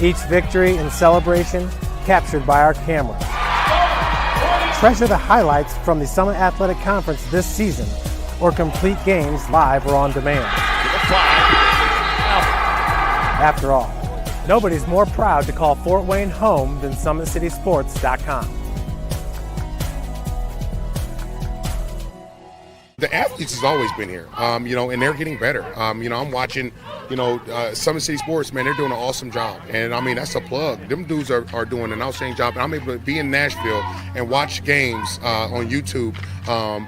Each victory and celebration captured by our camera. Treasure the highlights from the Summit Athletic Conference this season, or complete games live or on demand. After all, nobody's more proud to call Fort Wayne home than SummitCitySports.com. The athletes has always been here, and they're getting better. I'm watching, Summit City Sports, man, they're doing an awesome job. And, that's a plug. Them dudes are doing an outstanding job. And I'm able to be in Nashville and watch games on YouTube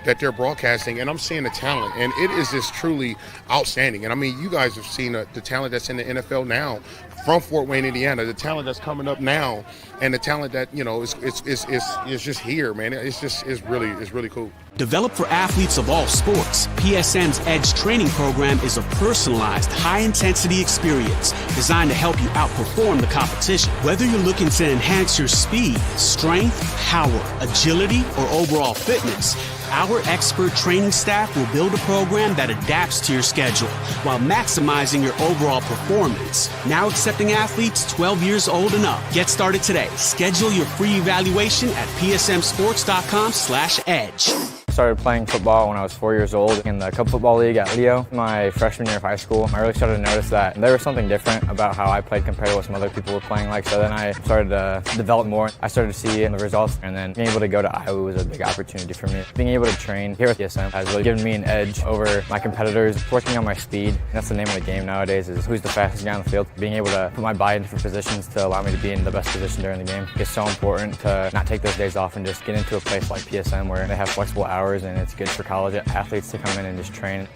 that they're broadcasting, and I'm seeing the talent. And it is just truly outstanding. And, you guys have seen the talent that's in the NFL now from Fort Wayne, Indiana, the talent that's coming up now, and the talent that, is just here, man. It's really cool. Developed for athletes of all sports, PSM's Edge training program is a personalized, high-intensity experience designed to help you outperform the competition. Whether you're looking to enhance your speed, strength, power, agility, or overall fitness, our expert training staff will build a program that adapts to your schedule while maximizing your overall performance. Now accepting athletes 12 years old and up. Get started today. Schedule your free evaluation at psmsports.com/edge. Started playing football when I was 4 years old in the Cub Football League at Leo. My freshman year of high school, I really started to notice that there was something different about how I played compared to what some other people were playing like. So then I started to develop more. I started to see the results, and then being able to go to Iowa was a big opportunity for me. Being able to train here with PSM has really given me an edge over my competitors. Working on my speed, that's the name of the game nowadays, is who's the fastest guy on the field. Being able to put my body in different positions to allow me to be in the best position during the game. It's so important to not take those days off and just get into a place like PSM where they have flexible hours, and it's good for college athletes to come in and just train.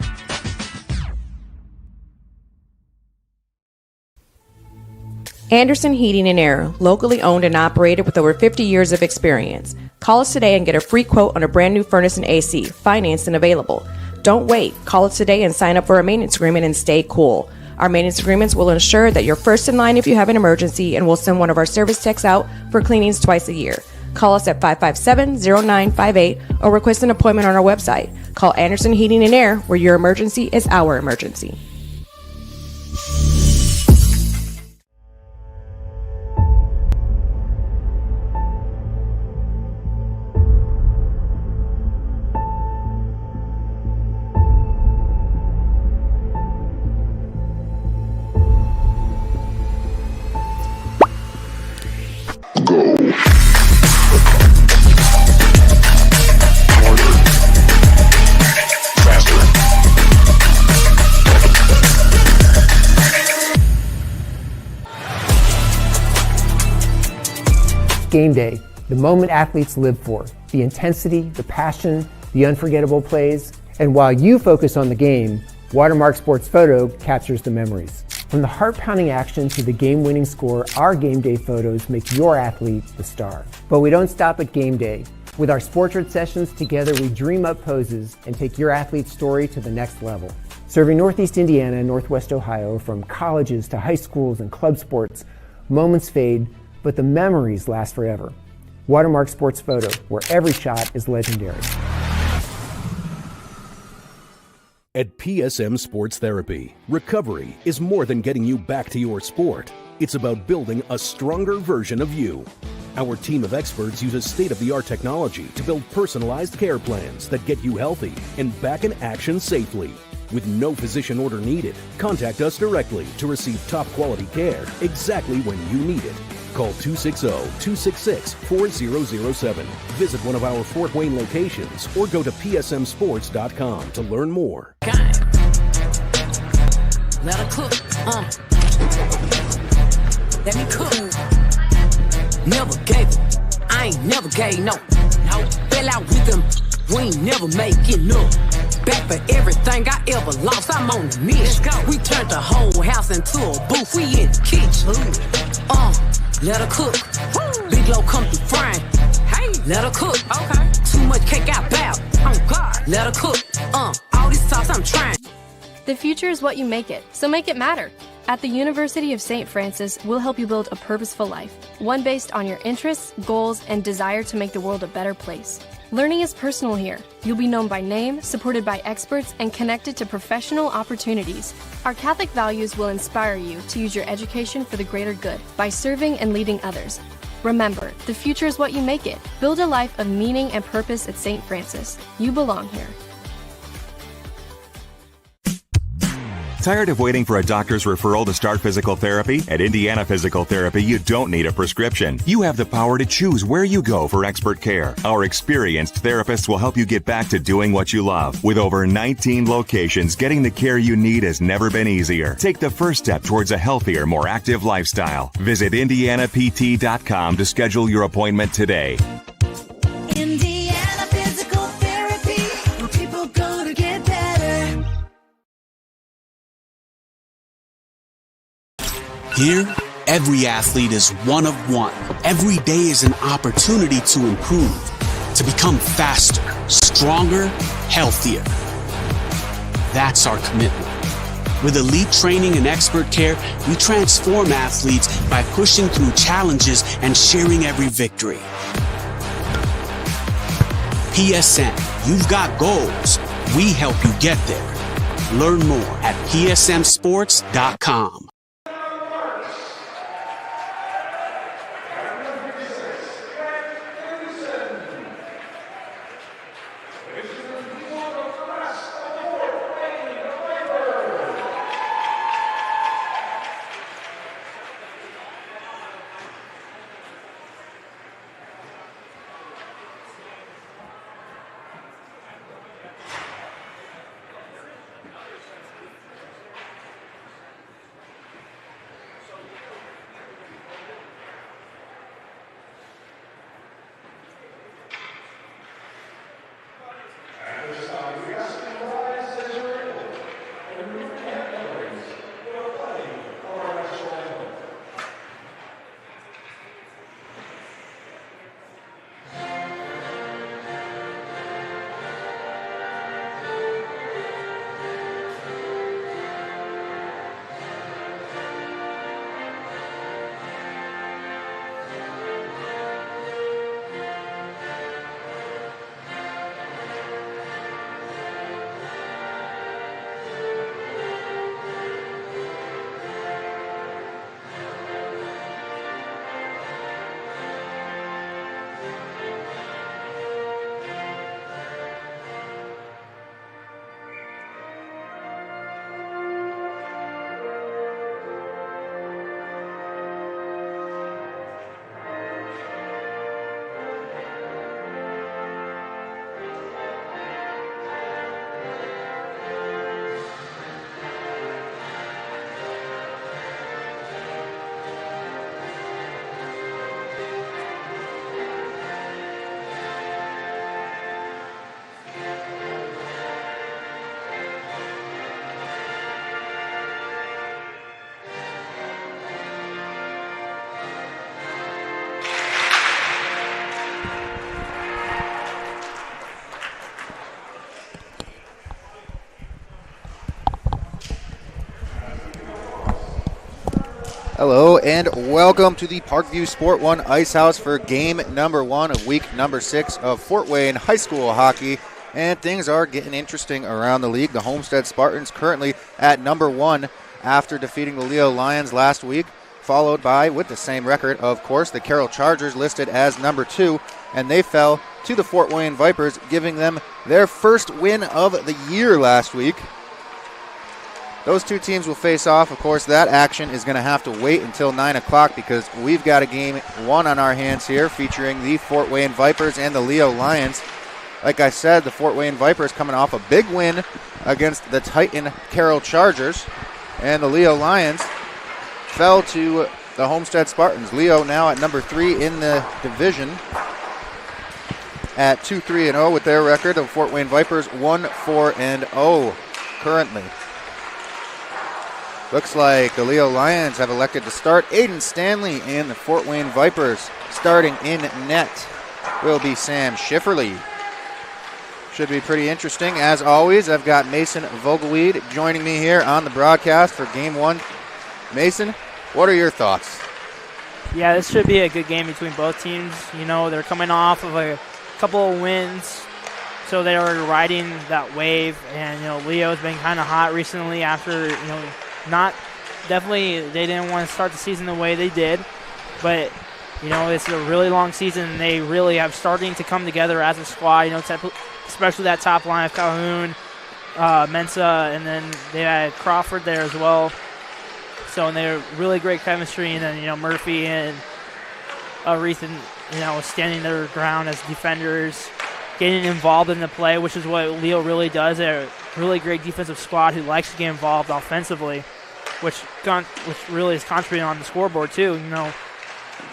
Anderson Heating and Air, locally owned and operated with over 50 years of experience. Call us today and get a free quote on a brand new furnace and AC, financed and available. Don't wait. Call us today and sign up for a maintenance agreement and stay cool. Our maintenance agreements will ensure that you're first in line if you have an emergency, and we'll send one of our service techs out for cleanings twice a year. Call us at 557-0958 or request an appointment on our website. Call Anderson Heating and Air, where your emergency is our emergency. Game day, the moment athletes live for, the intensity, the passion, the unforgettable plays. And while you focus on the game, Watermark Sports Photo captures the memories. From the heart-pounding action to the game-winning score, our game day photos make your athlete the star. But we don't stop at game day. With our Sportrait sessions, together we dream up poses and take your athlete's story to the next level. Serving Northeast Indiana and Northwest Ohio, from colleges to high schools and club sports, moments fade, but the memories last forever. Watermark Sports Photo, where every shot is legendary. At PSM Sports Therapy, recovery is more than getting you back to your sport. It's about building a stronger version of you. Our team of experts uses state-of-the-art technology to build personalized care plans that get you healthy and back in action safely. With no physician order needed, contact us directly to receive top-quality care exactly when you need it. Call 260-266-4007. Visit one of our Fort Wayne locations or go to psmsports.com to learn more. Let her cook, let me cook. Never gave it, I ain't never gave no. Fell out with them, we ain't never make it no. Back for everything I ever lost, I'm on the mission. We turned the whole house into a booth, we in the kitchen. Let her cook. Big low come through frying. Hey, let her cook. Okay. Too much cake I bow. Oh God. Let her cook. All this sauce I'm trying. The future is what you make it, so make it matter. At the University of St. Francis, we'll help you build a purposeful life, one based on your interests, goals, and desire to make the world a better place. Learning is personal here. You'll be known by name, supported by experts, and connected to professional opportunities. Our Catholic values will inspire you to use your education for the greater good by serving and leading others. Remember, the future is what you make it. Build a life of meaning and purpose at St. Francis. You belong here. Tired of waiting for a doctor's referral to start physical therapy? At Indiana Physical Therapy, you don't need a prescription. You have the power to choose where you go for expert care. Our experienced therapists will help you get back to doing what you love. With over 19 locations, getting the care you need has never been easier. Take the first step towards a healthier, more active lifestyle. Visit IndianaPT.com to schedule your appointment today. Indiana Physical Therapy, where people go to get better. Here, every athlete is one of one. Every day is an opportunity to improve, to become faster, stronger, healthier. That's our commitment. With elite training and expert care, we transform athletes by pushing through challenges and sharing every victory. PSN, you've got goals. We help you get there. Learn more at psmsports.com. Hello and welcome to the Parkview Sport One Ice House for game number 1 of week number 6 of Fort Wayne High School hockey. And things are getting interesting around the league. The Homestead Spartans currently at number 1 after defeating the Leo Lions last week, followed by, with the same record, of course, the Carroll Chargers listed as number 2, and they fell to the Fort Wayne Vipers, giving them their first win of the year last week. Those two teams will face off. Of course, that action is going to have to wait until 9 o'clock because we've got a game 1 on our hands here featuring the Fort Wayne Vipers and the Leo Lions. Like I said, the Fort Wayne Vipers coming off a big win against the Titan Carroll Chargers, and the Leo Lions fell to the Homestead Spartans. Leo now at number 3 in the division at 2-3-0 with their record of Fort Wayne Vipers 1-4-0 currently. Looks like the Leo Lions have elected to start. Aiden Stanley and the Fort Wayne Vipers starting in net will be Sam Schifferle. Should be pretty interesting. As always, I've got Mason Vogelweed joining me here on the broadcast for Game 1. Mason, what are your thoughts? Yeah, this should be a good game between both teams. You know, they're coming off of a couple of wins, so they were riding that wave. And Leo's been kind of hot recently after not definitely they didn't want to start the season the way they did, but it's a really long season, and they really have starting to come together as a squad. Especially that top line of Calhoun, Mensa, and then they had Crawford there as well. So, and they're really great chemistry, and then Murphy and Reethan, standing their ground as defenders, getting involved in the play, which is what Leo really does. They're a really great defensive squad who likes to get involved offensively, which really is contributing on the scoreboard too.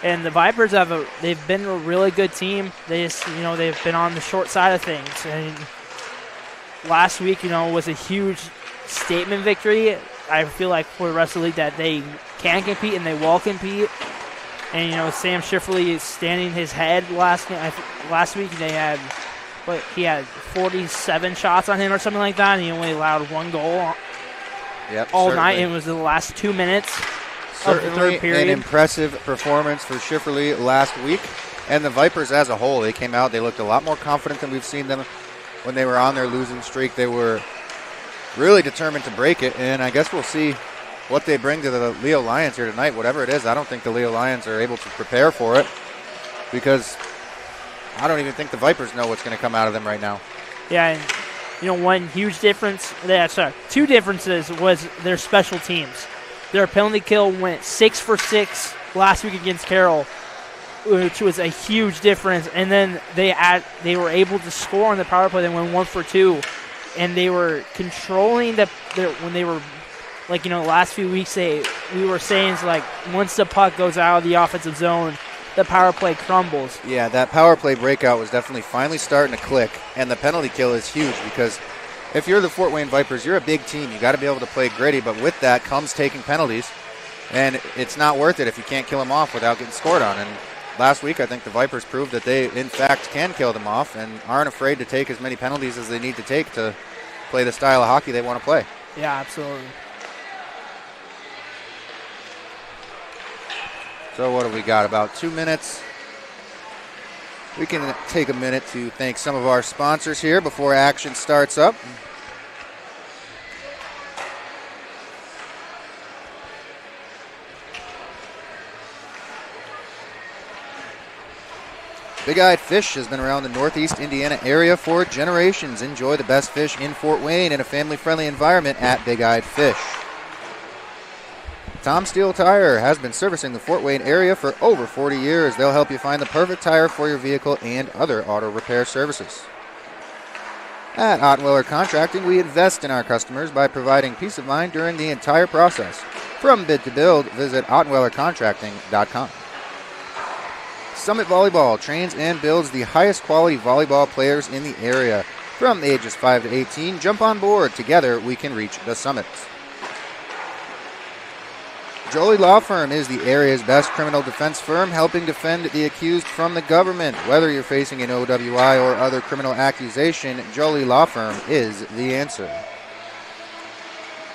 And the Vipers they've been a really good team. They just they've been on the short side of things. And last week was a huge statement victory. I feel like for the rest of the league that they can compete and they will compete. And Sam Schifferle is standing his head last week. He had 47 shots on him or something like that, and he only allowed one goal all night. And it was the last 2 minutes. Certainly an impressive performance for Schifferle last week. And the Vipers as a whole, they came out, they looked a lot more confident than we've seen them when they were on their losing streak. They were really determined to break it, and I guess we'll see what they bring to the Leo Lions here tonight. Whatever it is, I don't think the Leo Lions are able to prepare for it, because I don't even think the Vipers know what's going to come out of them right now. Yeah, and one huge difference, two differences was their special teams. Their penalty kill went 6 for 6 last week against Carroll, which was a huge difference. And then they were able to score on the power play. They went 1 for 2, and they were controlling when they were last few weeks. We were saying once the puck goes out of the offensive zone, the power play crumbles. Yeah, that power play breakout was definitely finally starting to click, and the penalty kill is huge because if you're the Fort Wayne Vipers, you're a big team. You got to be able to play gritty, but with that comes taking penalties, and it's not worth it if you can't kill them off without getting scored on. And last week, I think the Vipers proved that they, in fact, can kill them off and aren't afraid to take as many penalties as they need to take to play the style of hockey they want to play. Yeah, absolutely. So what do we got? About 2 minutes. We can take a minute to thank some of our sponsors here before action starts up. Big Eyed Fish has been around the Northeast Indiana area for generations. Enjoy the best fish in Fort Wayne in a family-friendly environment at Big Eyed Fish. Tom Steele Tire has been servicing the Fort Wayne area for over 40 years. They'll help you find the perfect tire for your vehicle and other auto repair services. At Ottenweiler Contracting, we invest in our customers by providing peace of mind during the entire process. From bid to build, visit OttenweilerContracting.com. Summit Volleyball trains and builds the highest quality volleyball players in the area. From ages 5 to 18, jump on board. Together, we can reach the summits. Jolie Law Firm is the area's best criminal defense firm, helping defend the accused from the government. Whether you're facing an OWI or other criminal accusation, Jolie Law Firm is the answer.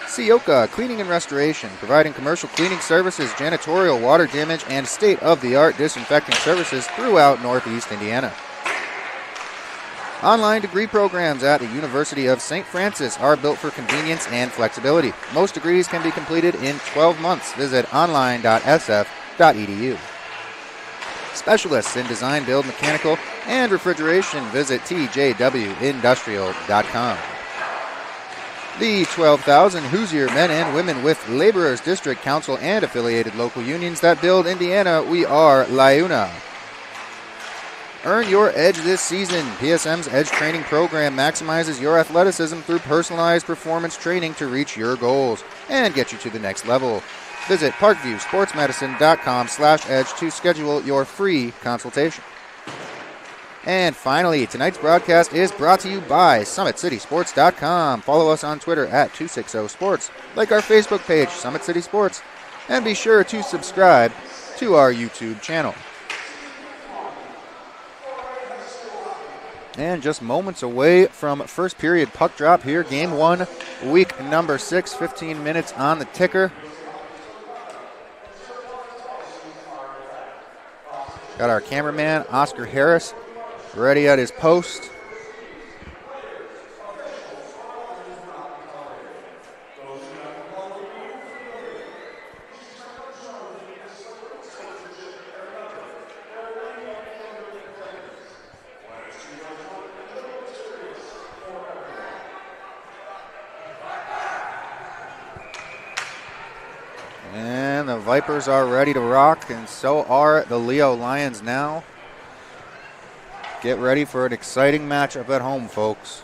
Sioka Cleaning and Restoration, providing commercial cleaning services, janitorial, water damage, and state-of-the-art disinfecting services throughout Northeast Indiana. Online degree programs at the University of St. Francis are built for convenience and flexibility. Most degrees can be completed in 12 months. Visit online.sf.edu. Specialists in design, build, mechanical, and refrigeration. Visit tjwindustrial.com. The 12,000 Hoosier men and women with Laborers District Council and affiliated local unions that build Indiana. We are LIUNA. Earn your edge this season. PSM's Edge Training Program maximizes your athleticism through personalized performance training to reach your goals and get you to the next level. Visit parkviewsportsmedicine.com/edge to schedule your free consultation. And finally, tonight's broadcast is brought to you by SummitCitySports.com. Follow us on Twitter at 260sports, like our Facebook page, Summit City Sports, and be sure to subscribe to our YouTube channel. And just moments away from first period puck drop here. Game 1, week number 6, 15 minutes on the ticker. Got our cameraman, Oscar Harris, ready at his post. And the Vipers are ready to rock, and so are the Leo Lions now. Get ready for an exciting matchup at home, folks.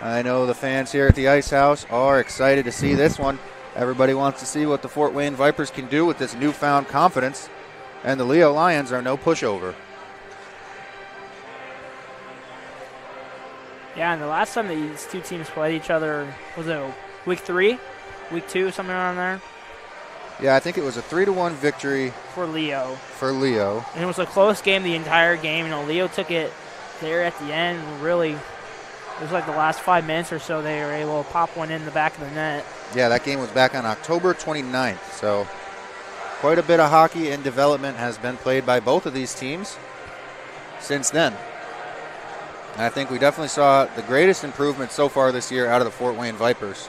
I know the fans here at the Ice House are excited to see this one. Everybody wants to see what the Fort Wayne Vipers can do with this newfound confidence, and the Leo Lions are no pushover. Yeah, and the last time these two teams played each other, was it week 3? Week 2, something around there? Yeah, I think it was a 3-1 victory for Leo. And it was a close game the entire game. You know, Leo took it there at the end. Really, it was like the last 5 minutes or so they were able to pop one in the back of the net. Yeah, that game was back on October 29th. So quite a bit of hockey and development has been played by both of these teams since then. And I think we definitely saw the greatest improvement so far this year out of the Fort Wayne Vipers.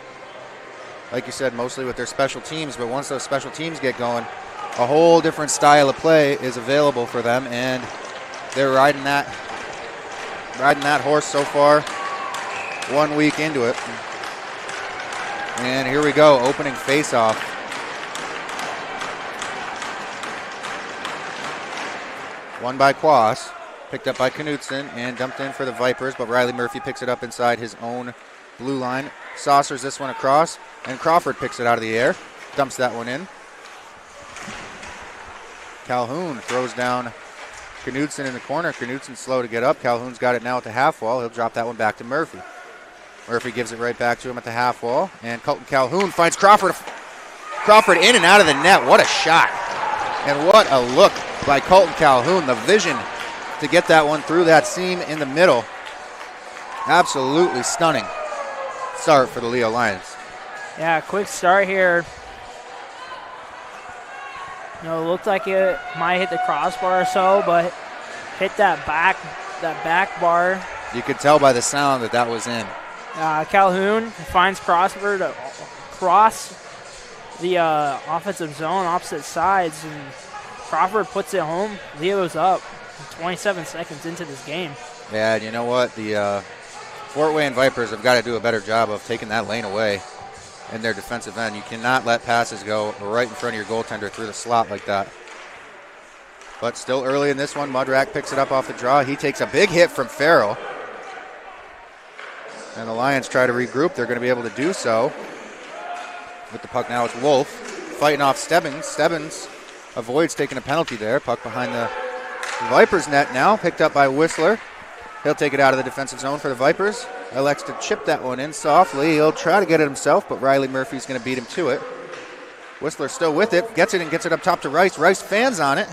Like you said, mostly with their special teams, but once those special teams get going, a whole different style of play is available for them, and they're riding that horse so far, 1 week into it. And here we go, opening face-off. Won by Quas, picked up by Knutson, and dumped in for the Vipers, but Riley Murphy picks it up inside his own blue line. Saucers this one across, and Crawford picks it out of the air, dumps that one in. Calhoun throws down Knutson in the corner. Knutson's slow to get up. Calhoun's got it now at the half wall. He'll drop that one back to Murphy. Murphy gives it right back to him at the half wall, and Colton Calhoun finds Crawford in and out of the net. What a shot, and what a look by Colton Calhoun. The vision to get that one through that seam in the middle. Absolutely stunning start for the Leo Lions. Yeah, quick start here. You know, it looked like it might hit the crossbar or so, but hit that back bar. You could tell by the sound that was in. Calhoun finds Crawford across the offensive zone, opposite sides, and Crawford puts it home. Leo's up 27 seconds into this game. Yeah, and you know what? The Fort Wayne Vipers have got to do a better job of taking that lane away in their defensive end. You cannot let passes go right in front of your goaltender through the slot like that. But still early in this one, Mudrack picks it up off the draw. He takes a big hit from Farrell. And the Lions try to regroup. They're going to be able to do so. With the puck now, it's Wolf fighting off Stebbins. Stebbins avoids taking a penalty there. Puck behind the Vipers net now, picked up by Whistler. He'll take it out of the defensive zone for the Vipers. Elects to chip that one in softly. He'll try to get it himself, but Riley Murphy's going to beat him to it. Whistler still with it. Gets it up top to Rice. Rice fans on it.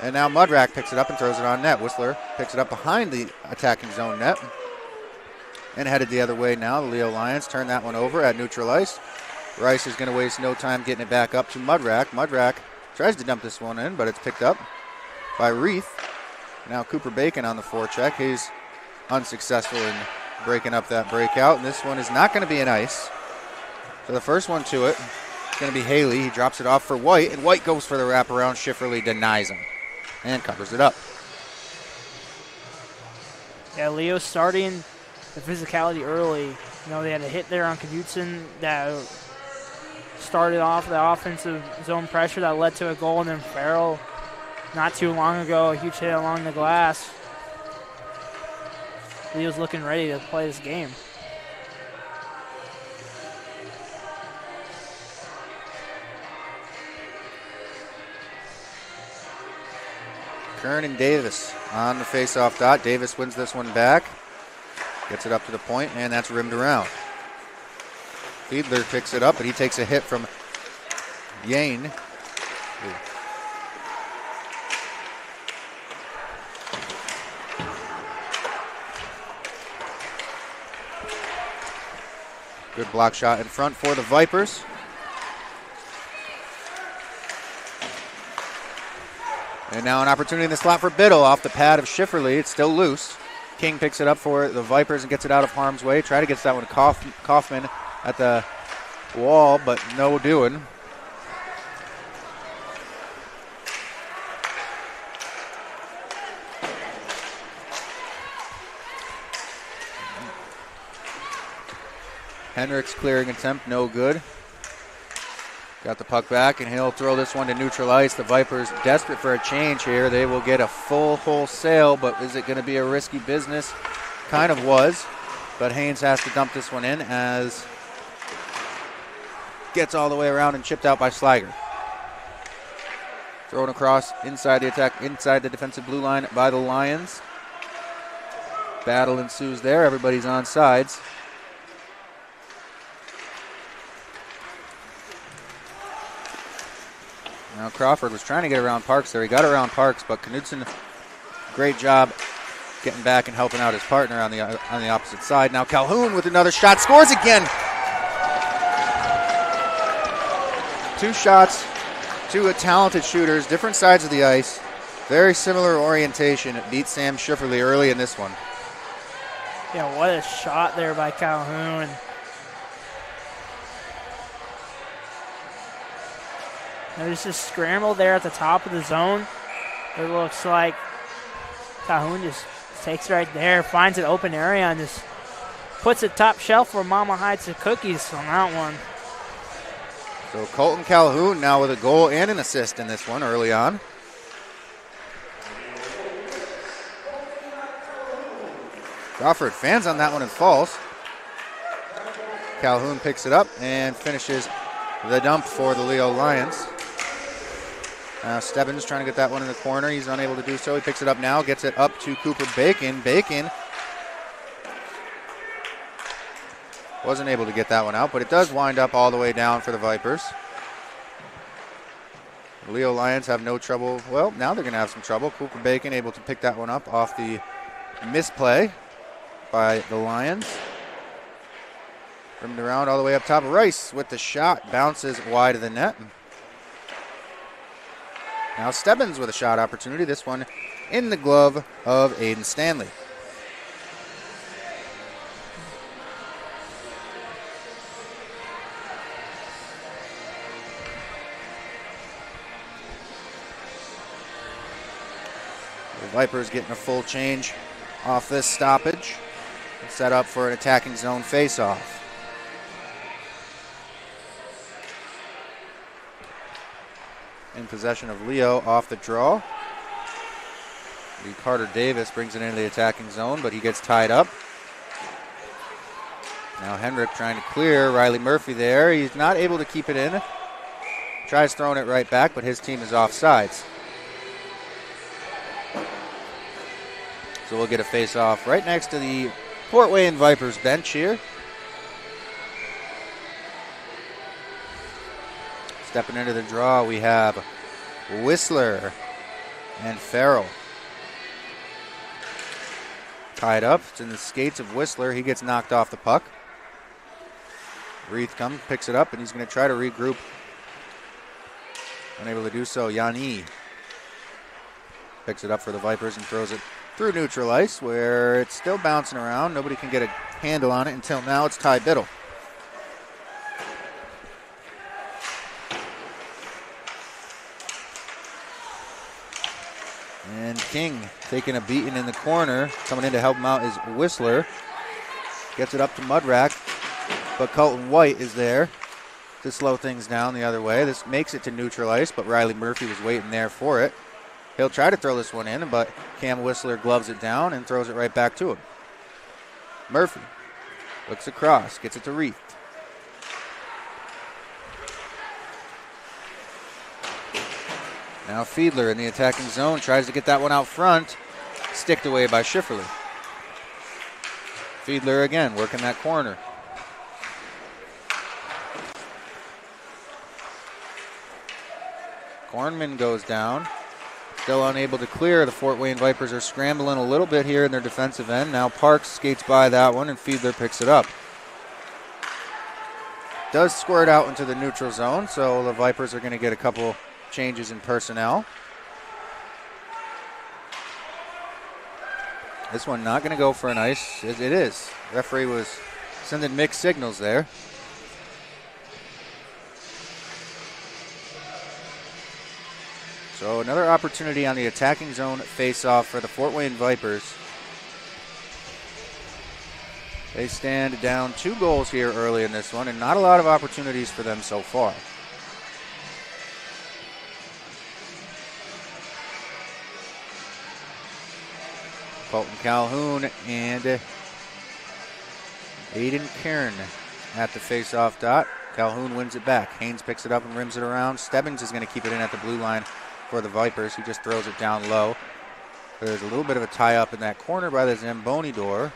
And now Mudrack picks it up and throws it on net. Whistler picks it up behind the attacking zone net. And headed the other way now. The Leo Lions turn that one over at neutral ice. Rice is going to waste no time getting it back up to Mudrack. Mudrack tries to dump this one in, but it's picked up by Reith. Now Cooper Bacon on the forecheck. He's unsuccessful in breaking up that breakout. And this one is not going to be an ice. So the first one to it is going to be Haley. He drops it off for White, and White goes for the wraparound. Schifferle denies him and covers it up. Yeah, Leo starting the physicality early. You know, they had a hit there on Knutson that started off the offensive zone pressure that led to a goal, and then Farrell not too long ago, a huge hit along the glass. Leo's looking ready to play this game. Kern and Davis on the face-off dot. Davis wins this one back. Gets it up to the point, and that's rimmed around. Fiedler picks it up, but he takes a hit from Yane. Good block shot in front for the Vipers. And now an opportunity in the slot for Biddle off the pad of Schifferle. It's still loose. King picks it up for the Vipers and gets it out of harm's way. Try to get that one to Kaufman at the wall, but no doing. Henrik's clearing attempt, no good. Got the puck back, and he'll throw this one to neutral ice. The Vipers desperate for a change here. They will get a full wholesale, but is it going to be a risky business? Kind of was, but Haynes has to dump this one in as gets all the way around and chipped out by Sliger. Thrown across inside the attack, inside the defensive blue line by the Lions. Battle ensues there. Everybody's on sides. Now Crawford was trying to get around Parks there. He got around Parks, but Knudsen, great job getting back and helping out his partner on the opposite side. Now Calhoun with another shot, scores again. 2 shots, 2 talented shooters, different sides of the ice. Very similar orientation. It beat Sam Schifferle early in this one. Yeah, what a shot there by Calhoun. There's this scramble there at the top of the zone. It looks like Calhoun just takes it right there, finds an open area, and just puts it top shelf where Mama hides the cookies on that one. So Colton Calhoun now with a goal and an assist in this one early on. Crawford fans on that one and falls. Calhoun picks it up and finishes the dump for the Leo Lions. Now Stebbins trying to get that one in the corner. He's unable to do so. He picks it up now, gets it up to Cooper Bacon. Bacon wasn't able to get that one out, but it does wind up all the way down for the Vipers. The Leo Lions have no trouble. Well, now they're going to have some trouble. Cooper Bacon able to pick that one up off the misplay by the Lions. Rimmed around all the way up top. Rice with the shot. Bounces wide of the net. Now Stebbins with a shot opportunity. This one in the glove of Aiden Stanley. The Vipers getting a full change off this stoppage. Set up for an attacking zone faceoff. In possession of Leo off the draw. Carter Davis brings it into the attacking zone, but he gets tied up. Now Henrik trying to clear. Riley Murphy there. He's not able to keep it in. Tries throwing it right back, but his team is offsides. So we'll get a face-off right next to the Fort Wayne Vipers bench here. Stepping into the draw, we have Whistler and Farrell. Tied up. It's in the skates of Whistler. He gets knocked off the puck. Reith comes, picks it up, and he's going to try to regroup. Unable to do so. Yanni picks it up for the Vipers and throws it through neutral ice, where it's still bouncing around. Nobody can get a handle on it until now. It's Ty Biddle. And King taking a beating in the corner. Coming in to help him out is Whistler. Gets it up to Mudrack, but Colton White is there to slow things down the other way. This makes it to neutral ice, but Riley Murphy was waiting there for it. He'll try to throw this one in, but Cam Whistler gloves it down and throws it right back to him. Murphy looks across, gets it to Reith. Now Fiedler in the attacking zone, tries to get that one out front. Sticked away by Schifferle. Fiedler again, working that corner. Kornman goes down. Still unable to clear. The Fort Wayne Vipers are scrambling a little bit here in their defensive end. Now Parks skates by that one, and Fiedler picks it up. Does squirt out into the neutral zone, so the Vipers are going to get a couple changes in personnel. This one not going to go for an ice. It is. Referee was sending mixed signals there. So another opportunity on the attacking zone face-off for the Fort Wayne Vipers. They stand down 2 goals here early in this one, and not a lot of opportunities for them so far. Colton Calhoun and Aiden Kern at the face-off dot. Calhoun wins it back. Haynes picks it up and rims it around. Stebbins is going to keep it in at the blue line for the Vipers. He just throws it down low. There's a little bit of a tie-up in that corner by the Zamboni door.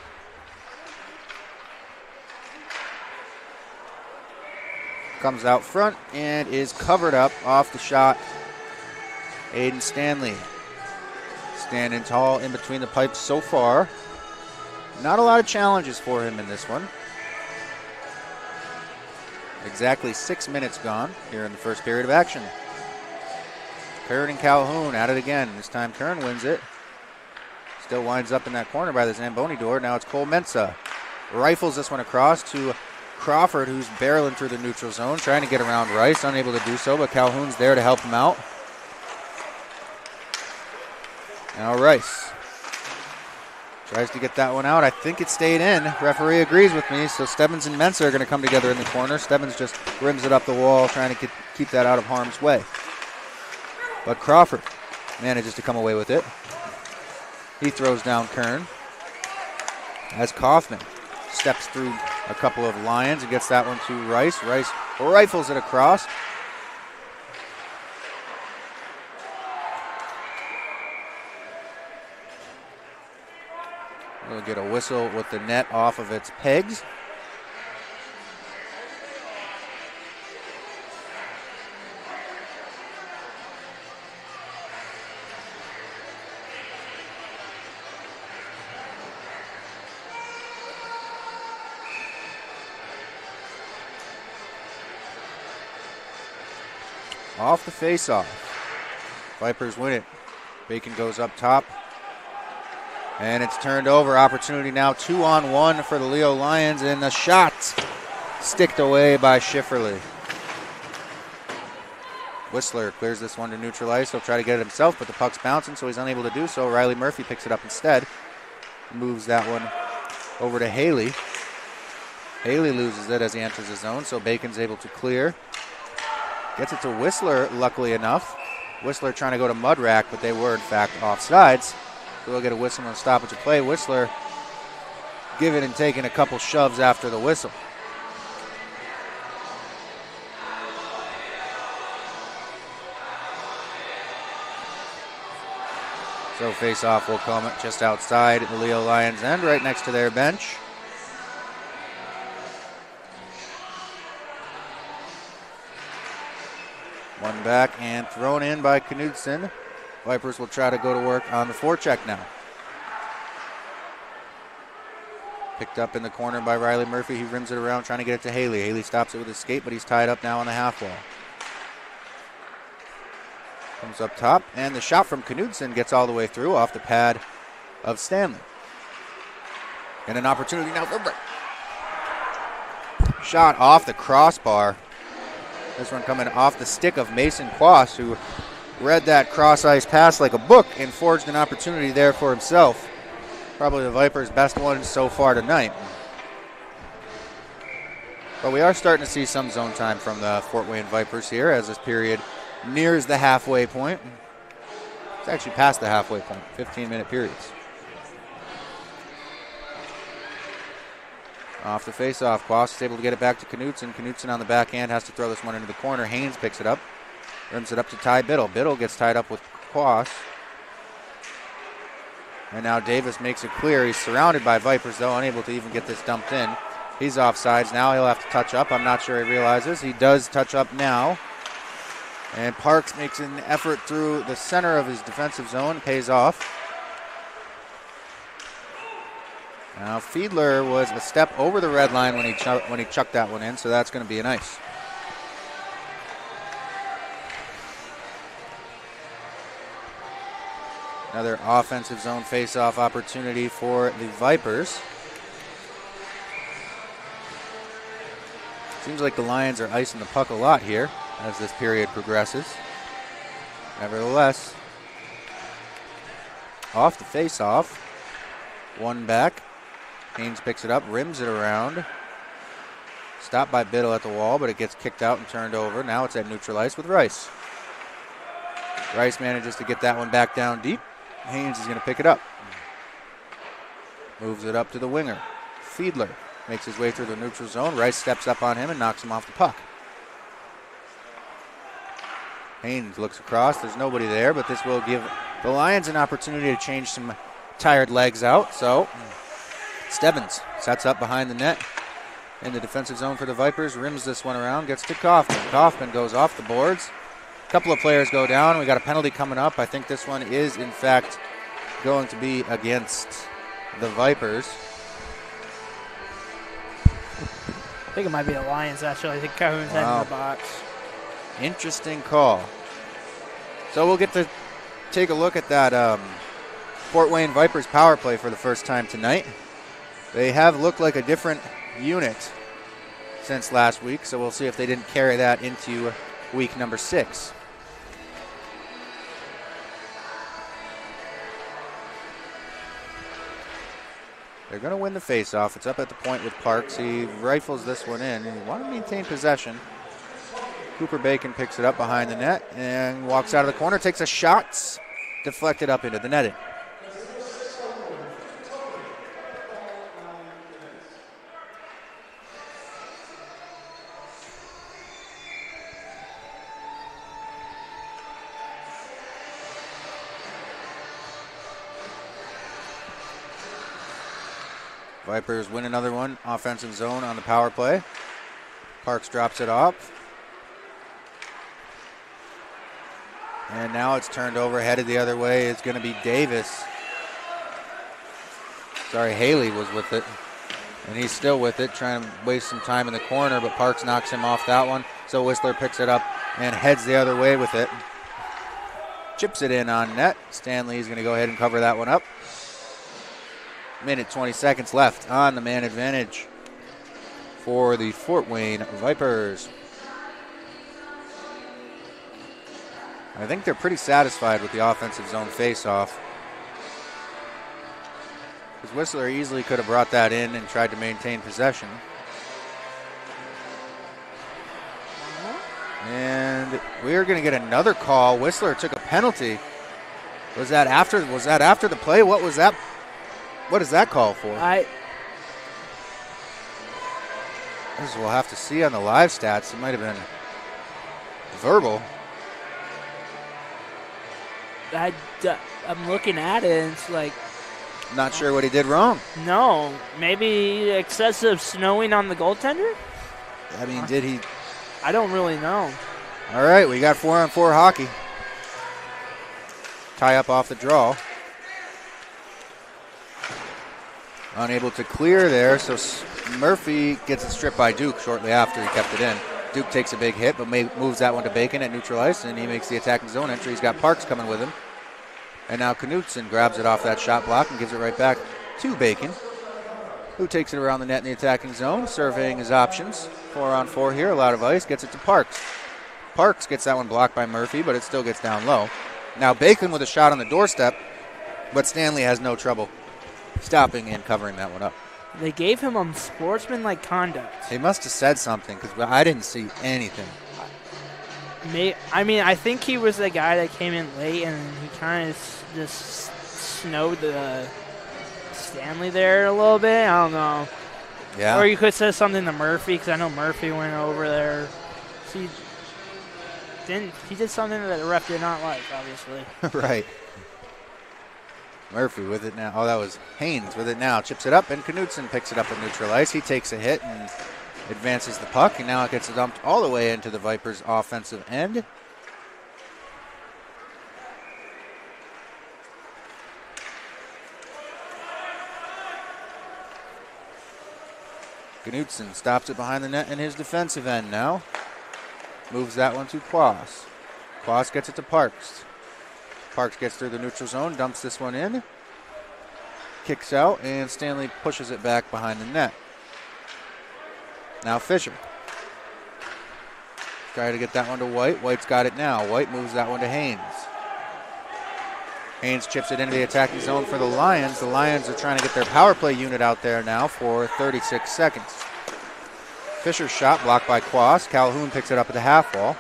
Comes out front and is covered up off the shot. Aiden Stanley standing tall in between the pipes so far. Not a lot of challenges for him in this one. Exactly 6 minutes gone here in the first period of action. Kern and Calhoun at it again. This time Kern wins it. Still winds up in that corner by the Zamboni door. Now it's Cole Mensah. Rifles this one across to Crawford, who's barreling through the neutral zone, trying to get around Rice, unable to do so, but Calhoun's there to help him out. Now Rice tries to get that one out. I think it stayed in. Referee agrees with me, so Stebbins and Mensah are going to come together in the corner. Stebbins just rims it up the wall, trying to keep that out of harm's way. But Crawford manages to come away with it. He throws down Kern as Kaufman steps through a couple of Lions and gets that one to Rice. Rice rifles it across. We'll get a whistle with the net off of its pegs. Off the face-off. Vipers win it. Bacon goes up top. And it's turned over. Opportunity now 2-on-1 for the Leo Lions. And the shot sticked away by Schifferle. Whistler clears this one to neutral ice. He'll try to get it himself, but the puck's bouncing, so he's unable to do so. Riley Murphy picks it up instead. Moves that one over to Haley. Haley loses it as he enters the zone, so Bacon's able to clear. Gets it to Whistler, luckily enough. Whistler trying to go to Mudrack, but they were, in fact, offsides. So we'll get a whistle on stoppage of play. Whistler giving and taking a couple shoves after the whistle. So face-off will come just outside the Leo Lions' end, right next to their bench. One back and thrown in by Knudsen. Vipers will try to go to work on the forecheck now. Picked up in the corner by Riley Murphy. He rims it around, trying to get it to Haley. Haley stops it with his skate, but he's tied up now on the half wall. Comes up top, and the shot from Knudsen gets all the way through off the pad of Stanley. And an opportunity now for break. Shot off the crossbar. This one coming off the stick of Mason Quas, who read that cross-ice pass like a book and forged an opportunity there for himself. Probably the Vipers' best one so far tonight. But we are starting to see some zone time from the Fort Wayne Vipers here as this period nears the halfway point. It's actually past the halfway point, 15-minute periods. Off the face-off, Quas is able to get it back to Knudsen. Knudsen on the backhand has to throw this one into the corner. Haynes picks it up, rims it up to Ty Biddle. Biddle gets tied up with Quas. And now Davis makes it clear. He's surrounded by Vipers, though, unable to even get this dumped in. He's offsides. Now he'll have to touch up. I'm not sure he realizes. He does touch up now. And Parks makes an effort through the center of his defensive zone. Pays off. Now Fiedler was a step over the red line when he chucked that one in, so that's going to be an ice. Another offensive zone face-off opportunity for the Vipers. Seems like the Lions are icing the puck a lot here as this period progresses. Nevertheless, off the face-off, one back. Haynes picks it up, rims it around. Stopped by Biddle at the wall, but it gets kicked out and turned over. Now it's at neutral ice with Rice. Rice manages to get that one back down deep. Haynes is going to pick it up. Moves it up to the winger. Fiedler makes his way through the neutral zone. Rice steps up on him and knocks him off the puck. Haynes looks across. There's nobody there, but this will give the Lions an opportunity to change some tired legs out. So Stebbins sets up behind the net in the defensive zone for the Vipers. Rims this one around, gets to Kaufman. Kaufman goes off the boards. A couple of players go down. We got a penalty coming up. I think this one is, in fact, going to be against the Vipers. I think it might be the Lions, actually. I think Calhoun's head in the box. Interesting call. So we'll get to take a look at that Fort Wayne Vipers power play for the first time tonight. They have looked like a different unit since last week, so we'll see if they didn't carry that into week number 6. They're going to win the faceoff. It's up at the point with Parks. He rifles this one in. He want to maintain possession. Cooper Bacon picks it up behind the net and walks out of the corner, takes a shot, deflected up into the netting. Vipers win another one. Offensive zone on the power play. Parks drops it off. And now it's turned over, headed the other way. It's going to be Davis. Sorry, Haley was with it. And he's still with it, trying to waste some time in the corner, but Parks knocks him off that one. So Whistler picks it up and heads the other way with it. Chips it in on net. Stanley's going to go ahead and cover that one up. Minute 20 seconds left on the man advantage for the Fort Wayne Vipers. I think they're pretty satisfied with the offensive zone faceoff, because Whistler easily could have brought that in and tried to maintain possession. And we are going to get another call. Whistler took a penalty. Was that after the play? What was that? What does that call for? This we'll have to see on the live stats. It might have been verbal. I'm looking at it, and it's like... Not sure what he did wrong. No. Maybe excessive snowing on the goaltender? I mean, did he... I don't really know. All right, we got 4-on-4 hockey. Tie up off the draw. Unable to clear there, so Murphy gets it stripped by Duke shortly after he kept it in. Duke takes a big hit, but moves that one to Bacon at neutral ice, and he makes the attacking zone entry. He's got Parks coming with him. And now Knutson grabs it off that shot block and gives it right back to Bacon, who takes it around the net in the attacking zone, surveying his options. 4-on-4 here, a lot of ice, gets it to Parks. Parks gets that one blocked by Murphy, but it still gets down low. Now Bacon with a shot on the doorstep, but Stanley has no trouble stopping and covering that one up. They gave him unsportsmanlike conduct. They must have said something, because I didn't see anything. I think he was the guy that came in late, and he kind of just snowed the Stanley there a little bit. I don't know. Yeah. Or you could have said something to Murphy, because I know Murphy went over there. He did something that the ref did not like, obviously. Right. Murphy with it now. Oh, that was Haynes with it now. Chips it up, and Knutson picks it up at neutral ice. He takes a hit and advances the puck, and now it gets dumped all the way into the Vipers' offensive end. Knutson stops it behind the net in his defensive end now. Moves that one to Quas. Quas gets it to Parks. Parks gets through the neutral zone, dumps this one in. Kicks out, and Stanley pushes it back behind the net. Now Fisher. Try to get that one to White. White's got it now. White moves that one to Haynes. Haynes chips it into the attacking zone for the Lions. The Lions are trying to get their power play unit out there now for 36 seconds. Fisher's shot blocked by Quas. Calhoun picks it up at the half wall.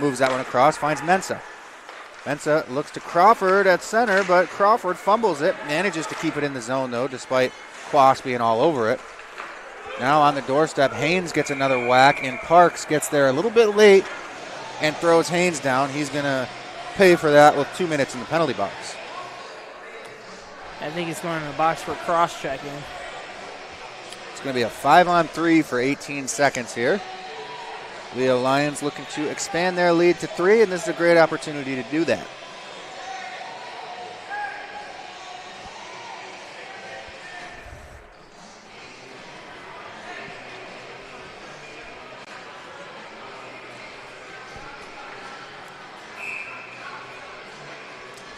Moves that one across, finds Mensah. Mensah looks to Crawford at center, but Crawford fumbles it. Manages to keep it in the zone, though, despite Quas being all over it. Now on the doorstep, Haynes gets another whack, and Parks gets there a little bit late and throws Haynes down. He's going to pay for that with 2 minutes in the penalty box. I think he's going in the box for cross-checking. It's going to be a 5-on-3 for 18 seconds here. Leo Lions looking to expand their lead to 3, and this is a great opportunity to do that.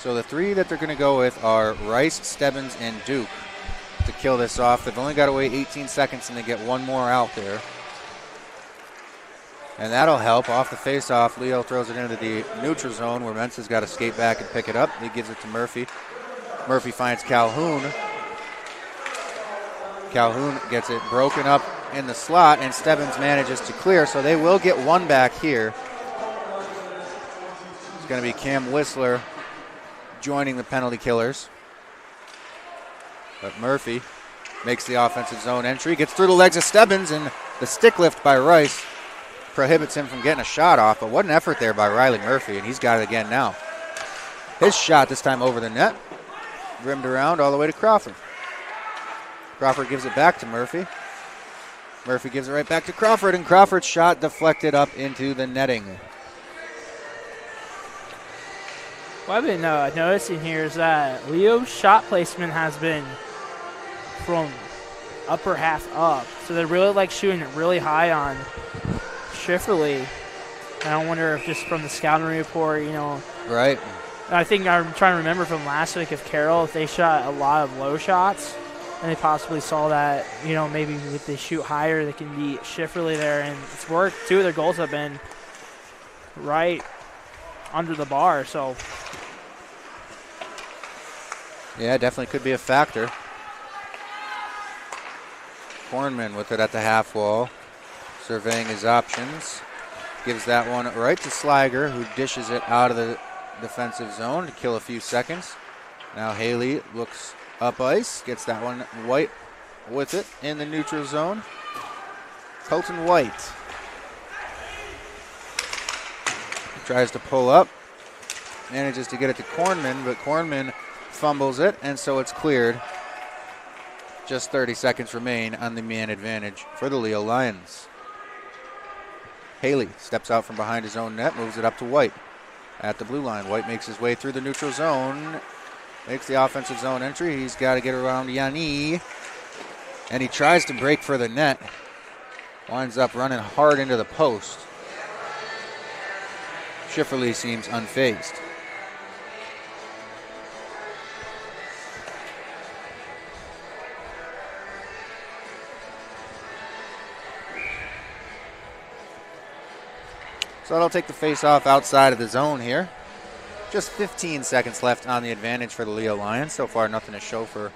So the 3 that they're going to go with are Rice, Stebbins, and Duke to kill this off. They've only got to wait 18 seconds, and they get one more out there. And that'll help. Off the face-off, Leo throws it into the neutral zone where Mensah's got to skate back and pick it up. He gives it to Murphy. Murphy finds Calhoun. Calhoun gets it broken up in the slot, and Stebbins manages to clear, so they will get one back here. It's going to be Cam Whistler joining the penalty killers. But Murphy makes the offensive zone entry, gets through the legs of Stebbins, and the stick lift by Rice prohibits him from getting a shot off. But what an effort there by Riley Murphy, and he's got it again now. His shot this time over the net, rimmed around all the way to Crawford. Crawford gives it back to Murphy. Murphy gives it right back to Crawford, and Crawford's shot deflected up into the netting. What I've been noticing here is that Leo's shot placement has been from upper half up. So they're really like shooting it really high on Schifferle. And I wonder if just from the scouting report, Right. I think I'm trying to remember from last week if Carroll, if they shot a lot of low shots and they possibly saw that, maybe if they shoot higher, they can beat Schifferle there. And it's worked. 2 of their goals have been right under the bar, so. Yeah, definitely could be a factor. Kornman with it at the half wall, surveying his options. Gives that one right to Sliger, who dishes it out of the defensive zone to kill a few seconds. Now Haley looks up ice, gets that one White with it in the neutral zone. Colton White tries to pull up, manages to get it to Kornman, but Kornman fumbles it, and so it's cleared. Just 30 seconds remain on the man advantage for the Leo Lions. Haley steps out from behind his own net, moves it up to White at the blue line. White makes his way through the neutral zone, makes the offensive zone entry. He's got to get around Yanni, and he tries to break for the net. Winds up running hard into the post. Schifferle seems unfazed. So that'll take the face-off outside of the zone here. Just 15 seconds left on the advantage for the Leo Lions. So far, nothing to show for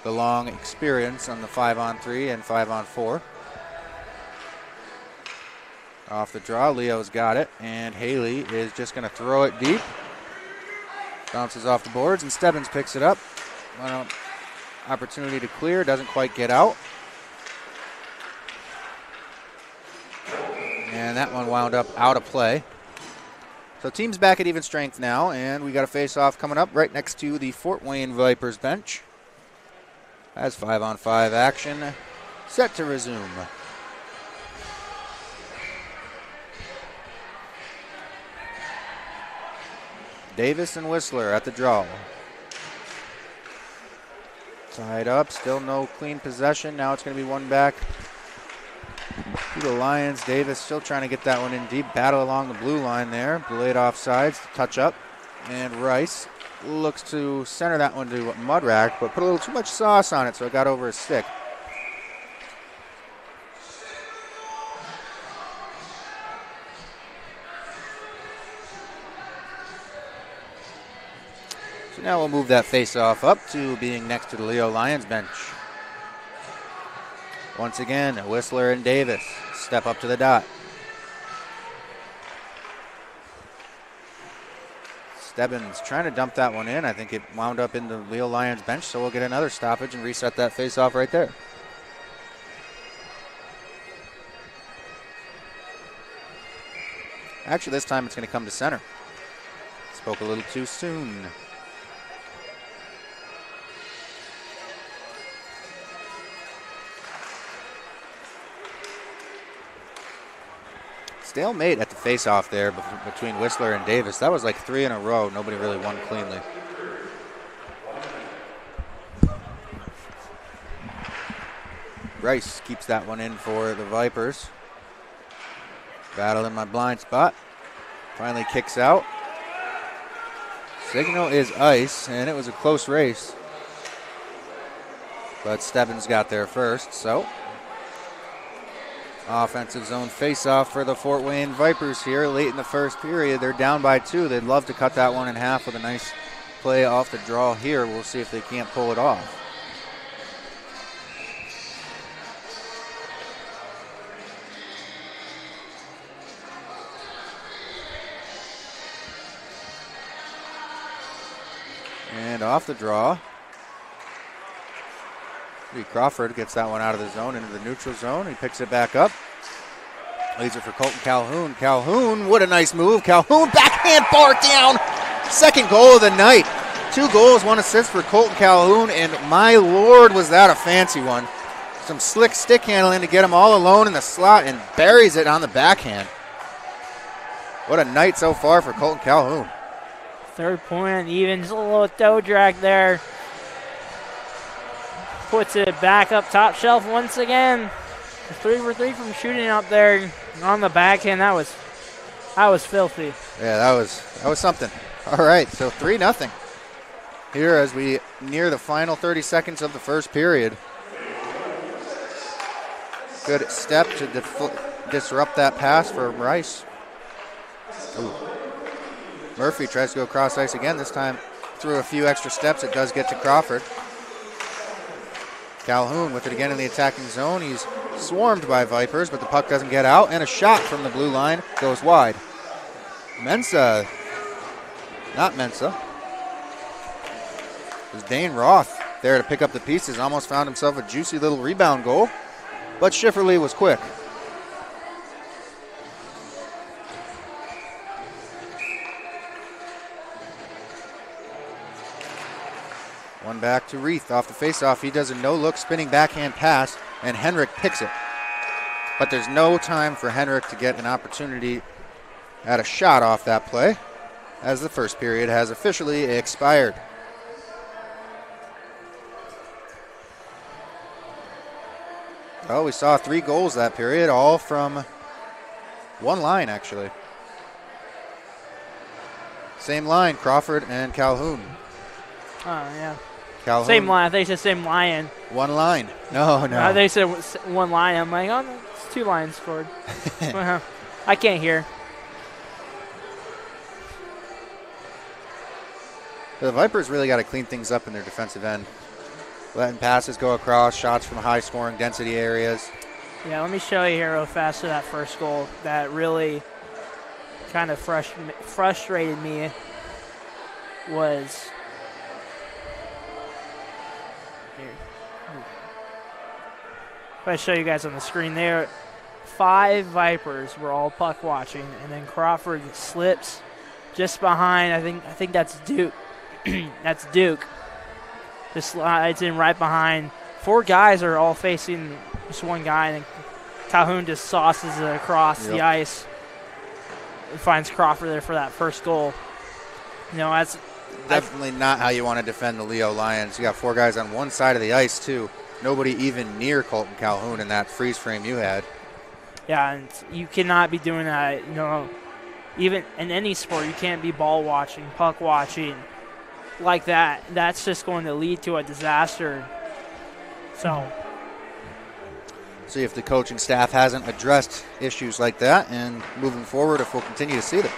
the long experience on the 5-on-3 and 5-on-4. Off the draw, Leo's got it, and Haley is just going to throw it deep. Bounces off the boards, and Stebbins picks it up. One opportunity to clear, doesn't quite get out. And that one wound up out of play. So team's back at even strength now, and we got a face-off coming up right next to the Fort Wayne Vipers bench. As 5-on-5 action set to resume. Davis and Whistler at the draw. Tied up, still no clean possession. Now it's going to be one back to the Lions. Davis still trying to get that one in deep. Battle along the blue line there. Delayed offsides. Touch up. And Rice looks to center that one to Mudrack, but put a little too much sauce on it, so it got over his stick. So now we'll move that face-off up to being next to the Leo Lions bench. Once again, Whistler and Davis step up to the dot. Stebbins trying to dump that one in. I think it wound up in the Leo Lions bench, so we'll get another stoppage and reset that face-off right there. Actually, this time it's going to come to center. Spoke a little too soon. Stalemate at the face-off there between Whistler and Davis. That was like 3 in a row. Nobody really won cleanly. Rice keeps that one in for the Vipers. Battle in my blind spot. Finally kicks out. Signal is ice, and it was a close race. But Stebbins got there first, so offensive zone face-off for the Fort Wayne Vipers here late in the first period. They're down by 2. They'd love to cut that one in half with a nice play off the draw here. We'll see if they can't pull it off. And off the draw. Lee Crawford gets that one out of the zone into the neutral zone. He picks it back up. Leads it for Colton Calhoun. Calhoun, what a nice move. Calhoun, backhand bar down. Second goal of the night. 2 goals, 1 assist for Colton Calhoun, and my lord, was that a fancy one. Some slick stick handling to get him all alone in the slot and buries it on the backhand. What a night so far for Colton Calhoun. Third point, even just a little toe drag there. Puts it back up top shelf once again. 3 for 3 from shooting up there on the backhand. That was filthy. Yeah, that was something. All right, so 3-0 here as we near the final 30 seconds of the first period. Good step to disrupt that pass for Rice. Ooh. Murphy tries to go cross ice again. This time through a few extra steps. It does get to Crawford. Calhoun with it again in the attacking zone. He's swarmed by Vipers, but the puck doesn't get out, and a shot from the blue line goes wide. Mensa, not Mensa. It was Dane Roth there to pick up the pieces. Almost found himself a juicy little rebound goal, but Schifferle was quick. One back to Reith off the faceoff. He does a no-look spinning backhand pass, and Henrik picks it. But there's no time for Henrik to get an opportunity at a shot off that play, as the first period has officially expired. Well, we saw 3 goals that period, all from one line, actually. Same line, Crawford and Calhoun. Oh, yeah. Calhoun. Same line. I think you said same lion. One line. No. They said one line. I'm like, oh, no, it's 2 lines scored. I can't hear. The Vipers really got to clean things up in their defensive end. Letting passes go across, shots from high-scoring density areas. Yeah, let me show you here real fast to that first goal that really kind of frustrated me was here. If I show you guys on the screen there, 5 Vipers were all puck watching, and then Crawford slips just behind. I think that's Duke. That's Duke. Just slides in right behind. 4 guys are all facing just one guy, and Calhoun just sauces it across the ice and finds Crawford there for that first goal. You know, that's definitely not how you want to defend the Leo Lions. You got 4 guys on one side of the ice, too. Nobody even near Colton Calhoun in that freeze frame you had. Yeah, and you cannot be doing that. You know, even in any sport, you can't be ball watching, puck watching like that. That's just going to lead to a disaster. So see if the coaching staff hasn't addressed issues like that, and moving forward, if we'll continue to see them.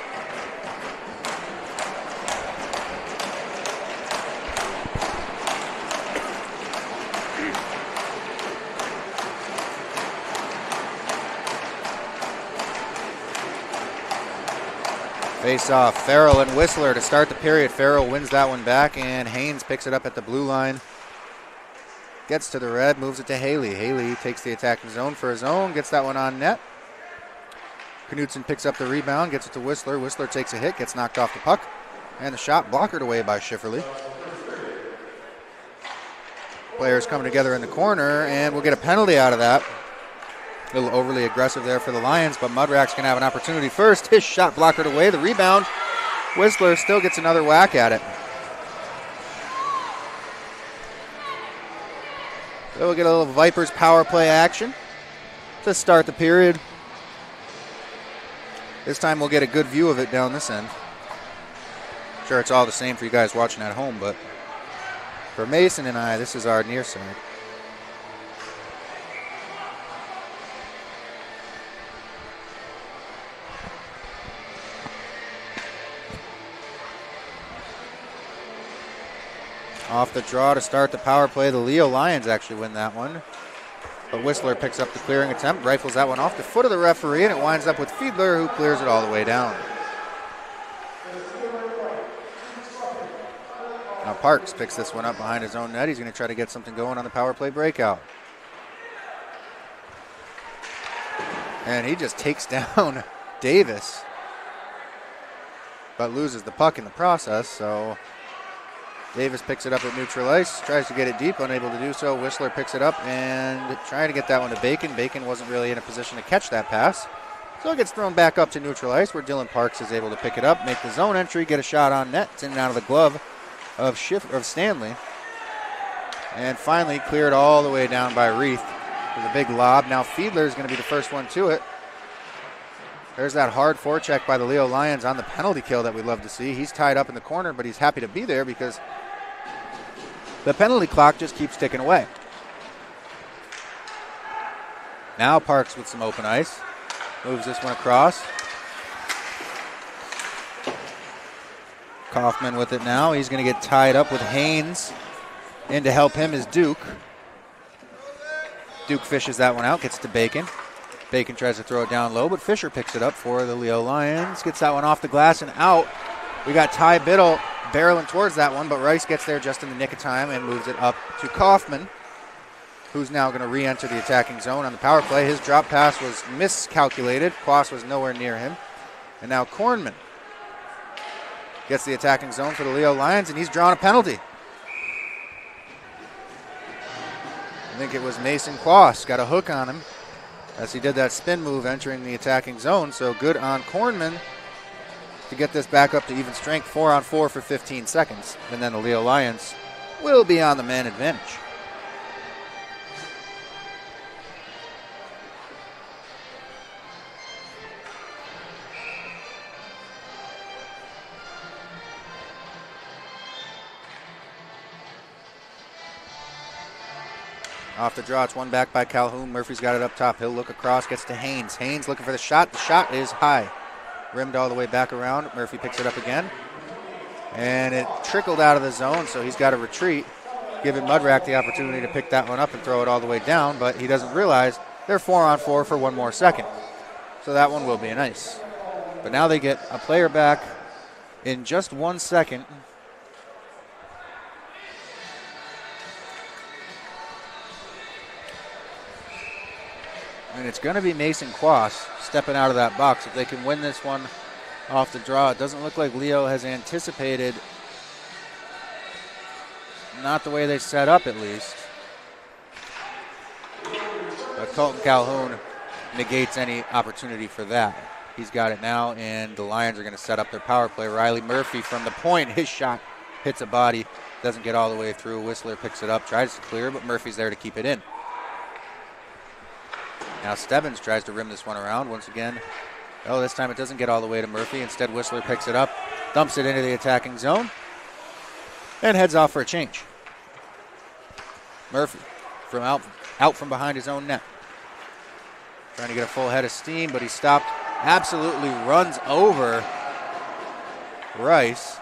Face off, Farrell and Whistler to start the period. Farrell wins that one back, and Haynes picks it up at the blue line. Gets to the red, moves it to Haley. Haley takes the attacking zone for his own, gets that one on net. Knutson picks up the rebound, gets it to Whistler. Whistler takes a hit, gets knocked off the puck, and the shot blockered away by Schifferle. Players coming together in the corner, and we'll get a penalty out of that. A little overly aggressive there for the Lions, but Mudrak's going to have an opportunity first. His shot blocked away. The rebound. Whistler still gets another whack at it. So we'll get a little Vipers power play action to start the period. This time we'll get a good view of it down this end. Sure, it's all the same for you guys watching at home, but for Mason and I, this is our near side. Off the draw to start the power play. The Leo Lions actually win that one. But Whistler picks up the clearing attempt, rifles that one off the foot of the referee, and it winds up with Fiedler, who clears it all the way down. Now Parks picks this one up behind his own net. He's going to try to get something going on the power play breakout. And he just takes down Davis, but loses the puck in the process, so Davis picks it up at neutral ice, tries to get it deep, unable to do so. Whistler picks it up and trying to get that one to Bacon. Bacon wasn't really in a position to catch that pass, so it gets thrown back up to neutral ice where Dylan Parks is able to pick it up, make the zone entry, get a shot on net. It's in and out of the glove of Stanley. And finally cleared all the way down by Reith with a big lob. Now Fiedler is going to be the first one to it. There's that hard forecheck by the Leo Lions on the penalty kill that we love to see. He's tied up in the corner, but he's happy to be there because the penalty clock just keeps ticking away. Now Parks with some open ice. Moves this one across. Kaufman with it now. He's going to get tied up with Haynes. In to help him is Duke. Duke fishes that one out, gets to Bacon. Bacon tries to throw it down low, but Fisher picks it up for the Leo Lions. Gets that one off the glass and out. We got Ty Biddle barreling towards that one, but Rice gets there just in the nick of time and moves it up to Kaufman, who's now going to re-enter the attacking zone on the power play. His drop pass was miscalculated. Quas was nowhere near him. And now Kornman gets the attacking zone for the Leo Lions, and he's drawn a penalty. I think it was Mason Quas got a hook on him as he did that spin move entering the attacking zone. So good on Kornman to get this back up to even strength, 4-on-4 for 15 seconds. And then the Leo Lions will be on the man advantage. Off the draw, it's one back by Calhoun. Murphy's got it up top. He'll look across, gets to Haynes. Haynes looking for the shot. The shot is high. Rimmed all the way back around. Murphy picks it up again. And it trickled out of the zone, so he's got to retreat. Giving Mudrak the opportunity to pick that one up and throw it all the way down, but he doesn't realize they're 4-on-4 for one more second. So that one will be an ice. But now they get a player back in just 1 second. And it's going to be Mason Quas stepping out of that box. If they can win this one off the draw, it doesn't look like Leo has anticipated, not the way they set up at least. But Colton Calhoun negates any opportunity for that. He's got it now, and the Lions are going to set up their power play. Riley Murphy from the point, his shot hits a body, doesn't get all the way through. Whistler picks it up, tries to clear, but Murphy's there to keep it in. Now Stebbins tries to rim this one around. Once again, Oh, this time it doesn't get all the way to Murphy. Instead, Whistler picks it up, dumps it into the attacking zone, and heads off for a change. Murphy from out from behind his own net. Trying to get a full head of steam, but he stopped. Absolutely runs over Rice.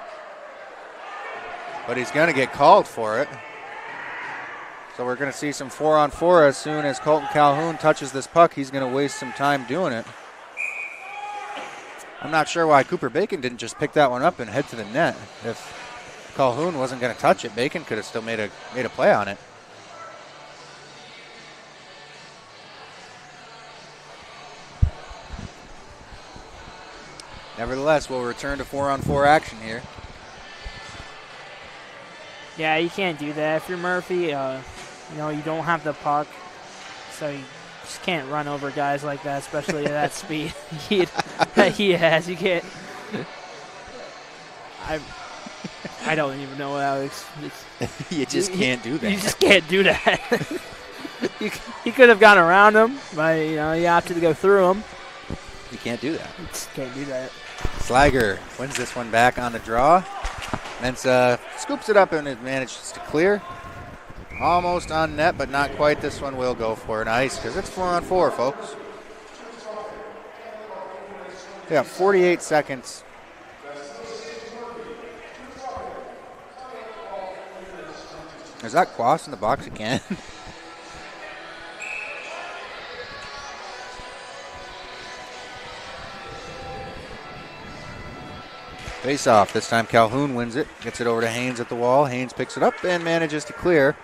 But he's going to get called for it. So we're going to see some 4-on-4 as soon as Colton Calhoun touches this puck. He's going to waste some time doing it. I'm not sure why Cooper Bacon didn't just pick that one up and head to the net. If Calhoun wasn't going to touch it, Bacon could have still made a play on it. Nevertheless, we'll return to 4-on-4 action here. Yeah, you can't do that. If you're Murphy, you don't have the puck, so you just can't run over guys like that, especially at that speed that he has. You can't. I don't even know how you just can't do that. You just can't do that. He could have gone around him, but you opted to go through him. You can't do that. You just can't do that. Slager wins this one back on the draw. Mensa scoops it up and it manages to clear. Almost on net, but not quite. This one will go for an ice because it's 4-on-4, folks. Yeah, 48 seconds. Is that Quas in the box again? Face off. This time Calhoun wins it. Gets it over to Haynes at the wall. Haynes picks it up and manages to clear.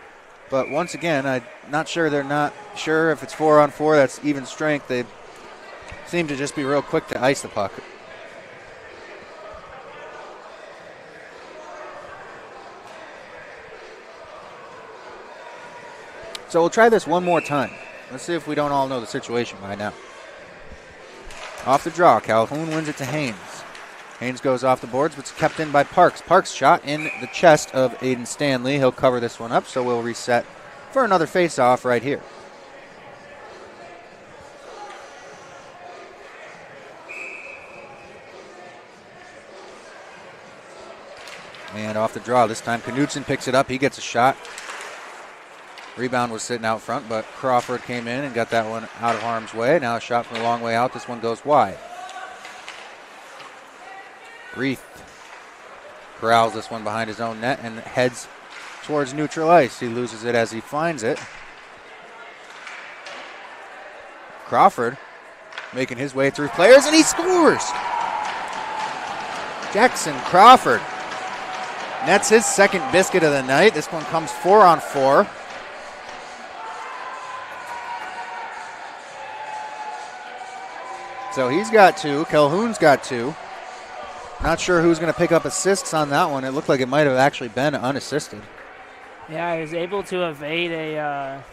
But once again, I'm not sure they're not sure if it's 4-on-4. That's even strength. They seem to just be real quick to ice the puck. So we'll try this one more time. Let's see if we don't all know the situation by now. Off the draw, Calhoun wins it to Haynes. Haynes goes off the boards, but it's kept in by Parks. Parks shot in the chest of Aiden Stanley. He'll cover this one up, so we'll reset for another face-off right here. And off the draw, this time Knudsen picks it up. He gets a shot. Rebound was sitting out front, but Crawford came in and got that one out of harm's way. Now a shot from a long way out. This one goes wide. Reith corrals this one behind his own net and heads towards neutral ice. He loses it as he finds it. Crawford making his way through players, and he scores! Jackson Crawford nets his second biscuit of the night. This one comes 4-on-4. So he's got two. Calhoun's got two. Not sure who's going to pick up assists on that one. It looked like it might have actually been unassisted. Yeah, he was able to evade a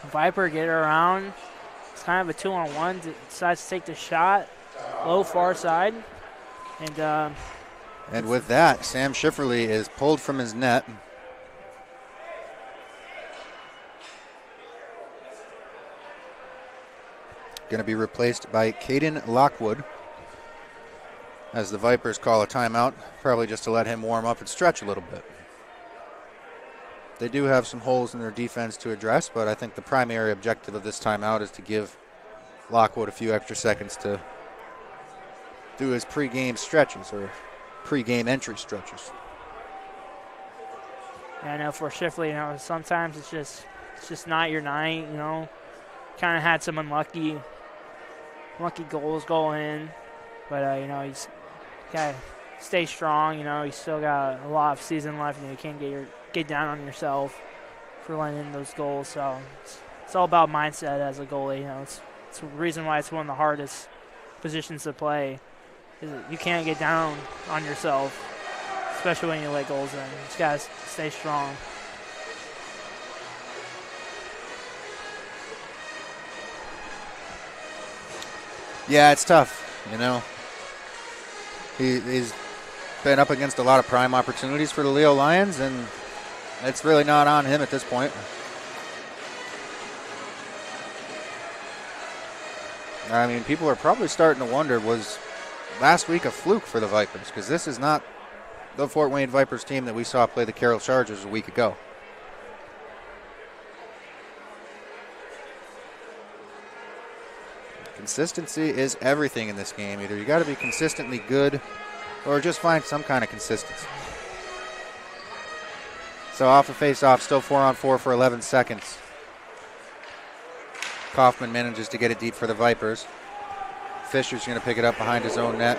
Viper, get around. It's kind of a 2-on-1. Decides to take the shot, low far side. And with that, Sam Schifferle is pulled from his net. Going to be replaced by Caden Lockwood as the Vipers call a timeout, probably just to let him warm up and stretch a little bit. They do have some holes in their defense to address, but I think the primary objective of this timeout is to give Lockwood a few extra seconds to do his pregame stretches or pregame entry stretches. Yeah, I know for Schifferle, sometimes it's just not your night, Kind of had some unlucky goals going in, but he's got to stay strong. He's still got a lot of season left. You can't get down on yourself for letting in those goals. So it's all about mindset as a goalie. It's the reason why it's one of the hardest positions to play. Is you can't get down on yourself, especially when you let goals in. You just got to stay strong. Yeah, it's tough, He's been up against a lot of prime opportunities for the Leo Lions, and it's really not on him at this point. I mean, people are probably starting to wonder, was last week a fluke for the Vipers? Because this is not the Fort Wayne Vipers team that we saw play the Carroll Chargers a week ago. Consistency is everything in this game. Either you got to be consistently good or just find some kind of consistency. So off the face-off, still 4-on-4 for 11 seconds. Kaufman manages to get it deep for the Vipers. Fisher's going to pick it up behind his own net.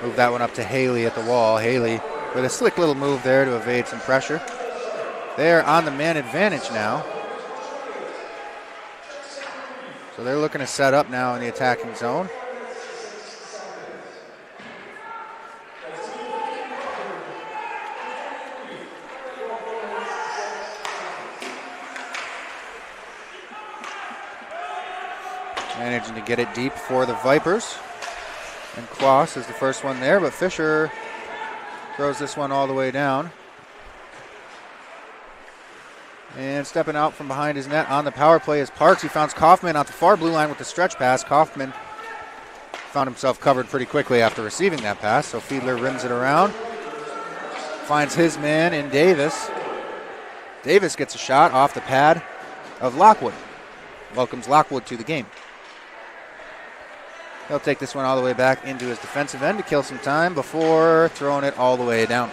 Move that one up to Haley at the wall. Haley with a slick little move there to evade some pressure. They're on the man advantage now. So they're looking to set up now in the attacking zone. Managing to get it deep for the Vipers. And Quas is the first one there, but Fisher throws this one all the way down. And stepping out from behind his net on the power play is Parks. He finds Kaufman out the far blue line with the stretch pass. Kaufman found himself covered pretty quickly after receiving that pass, so Fiedler rims it around. Finds his man in Davis. Davis gets a shot off the pad of Lockwood. Welcomes Lockwood to the game. He'll take this one all the way back into his defensive end to kill some time before throwing it all the way down.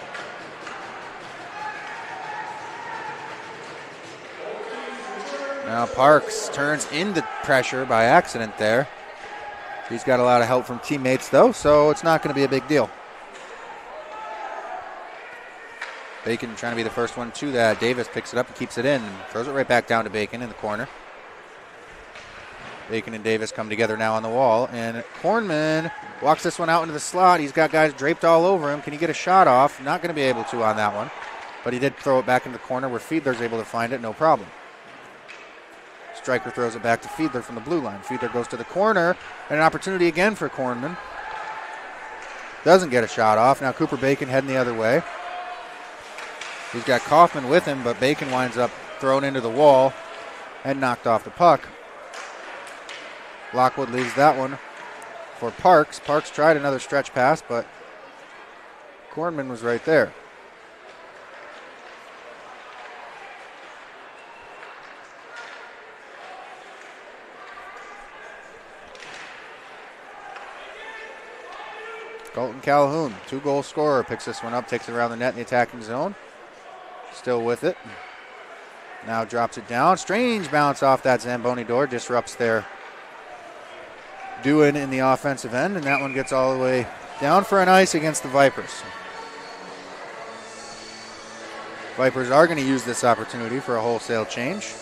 Now Parks turns into pressure by accident there. He's got a lot of help from teammates though, so it's not going to be a big deal. Bacon trying to be the first one to that. Davis picks it up and keeps it in. Throws it right back down to Bacon in the corner. Bacon and Davis come together now on the wall, and Kornman walks this one out into the slot. He's got guys draped all over him. Can he get a shot off? Not going to be able to on that one, but he did throw it back in the corner where Fiedler's able to find it, no problem. Stryker throws it back to Fiedler from the blue line. Fiedler goes to the corner, and an opportunity again for Kornman. Doesn't get a shot off. Now Cooper Bacon heading the other way. He's got Kaufman with him, but Bacon winds up thrown into the wall and knocked off the puck. Lockwood leaves that one for Parks. Parks tried another stretch pass, but Kornman was right there. Colton Calhoun, 2-goal scorer, picks this one up, takes it around the net in the attacking zone. Still with it. Now drops it down. Strange bounce off that Zamboni door, disrupts their doing in the offensive end, and that one gets all the way down for an ice against the Vipers. Vipers are going to use this opportunity for a wholesale change.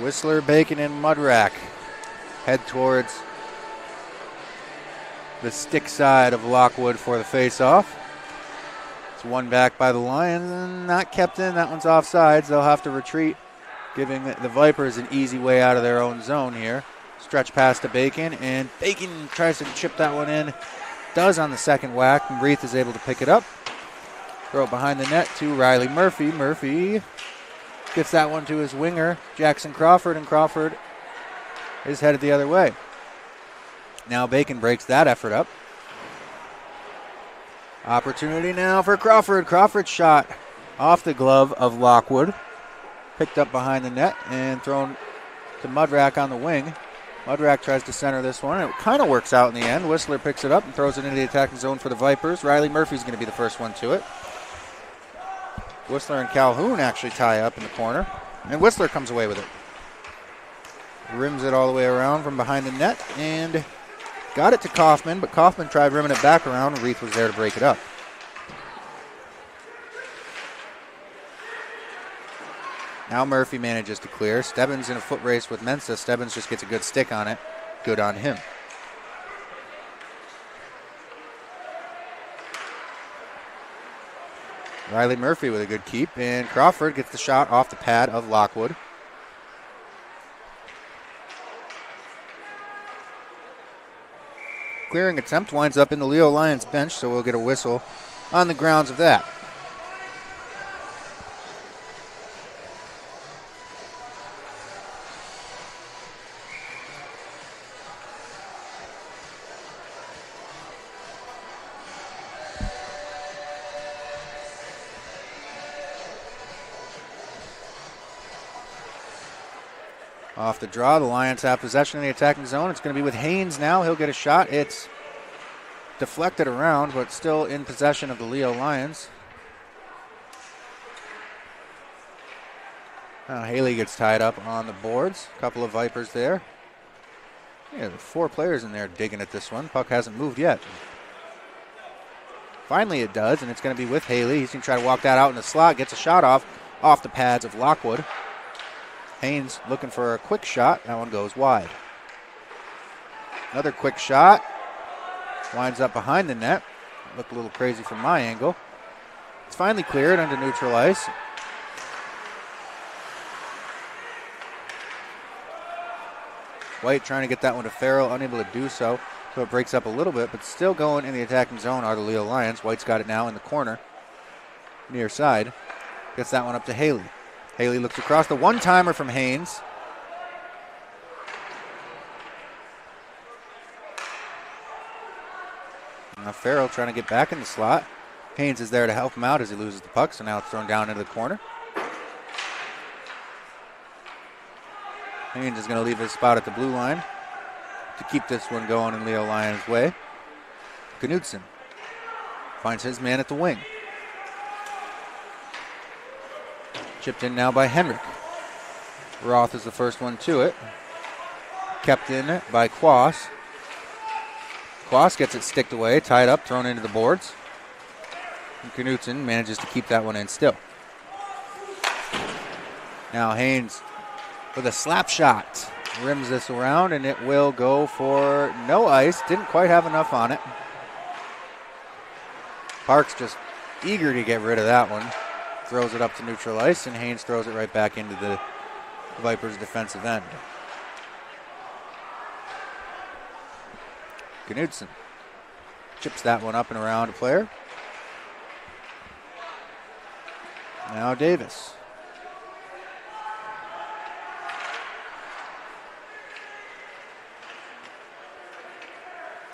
Whistler, Bacon, and Mudrack head towards the stick side of Lockwood for the face-off. It's one back by the Lions and not kept in. That one's offsides. They'll have to retreat, giving the Vipers an easy way out of their own zone here. Stretch pass to Bacon, and Bacon tries to chip that one in. Does on the second whack, and Reith is able to pick it up. Throw it behind the net to Riley Murphy. Murphy gets that one to his winger, Jackson Crawford, and Crawford is headed the other way. Now Bacon breaks that effort up. Opportunity now for Crawford. Crawford's shot off the glove of Lockwood. Picked up behind the net and thrown to Mudrack on the wing. Mudrack tries to center this one. It kind of works out in the end. Whistler picks it up and throws it into the attacking zone for the Vipers. Riley Murphy's going to be the first one to it. Whistler and Calhoun actually tie up in the corner, and Whistler comes away with it. Rims it all the way around from behind the net and got it to Kaufman, but Kaufman tried rimming it back around, and Reith was there to break it up. Now Murphy manages to clear. Stebbins in a foot race with Mensa. Stebbins just gets a good stick on it. Good on him. Riley Murphy with a good keep, and Crawford gets the shot off the pad of Lockwood. clearing attempt winds up in the Leo Lions bench, so we'll get a whistle on the grounds of that. Off the draw, the Lions have possession in the attacking zone. It's going to be with Haynes now. He'll get a shot. It's deflected around, but still in possession of the Leo Lions. Haley gets tied up on the boards. A couple of Vipers there. Yeah, there's 4 players in there digging at this one. Puck hasn't moved yet. Finally it does, and it's going to be with Haley. He's going to try to walk that out in the slot. Gets a shot off the pads of Lockwood. Haynes looking for a quick shot. That one goes wide. Another quick shot. Winds up behind the net. Looked a little crazy from my angle. It's finally cleared under neutral ice. White trying to get that one to Farrell, unable to do so. So it breaks up a little bit, but still going in the attacking zone are the Leo Lions. White's got it now in the corner, near side. Gets that one up to Haley. Haley looks across, the one-timer from Haynes. Now Farrell trying to get back in the slot. Haynes is there to help him out as he loses the puck, so now it's thrown down into the corner. Haynes is going to leave his spot at the blue line to keep this one going in Leo Lions' way. Knudsen finds his man at the wing. Chipped in now by Henrik. Roth is the first one to it. Kept in by Quas. Quas gets it sticked away, tied up, thrown into the boards. And Knudsen manages to keep that one in still. Now Haynes with a slap shot. Rims this around, and it will go for no ice. Didn't quite have enough on it. Parks just eager to get rid of that one. Throws it up to neutral ice, and Haynes throws it right back into the Vipers' defensive end. Knudsen chips that one up and around a player. Now Davis.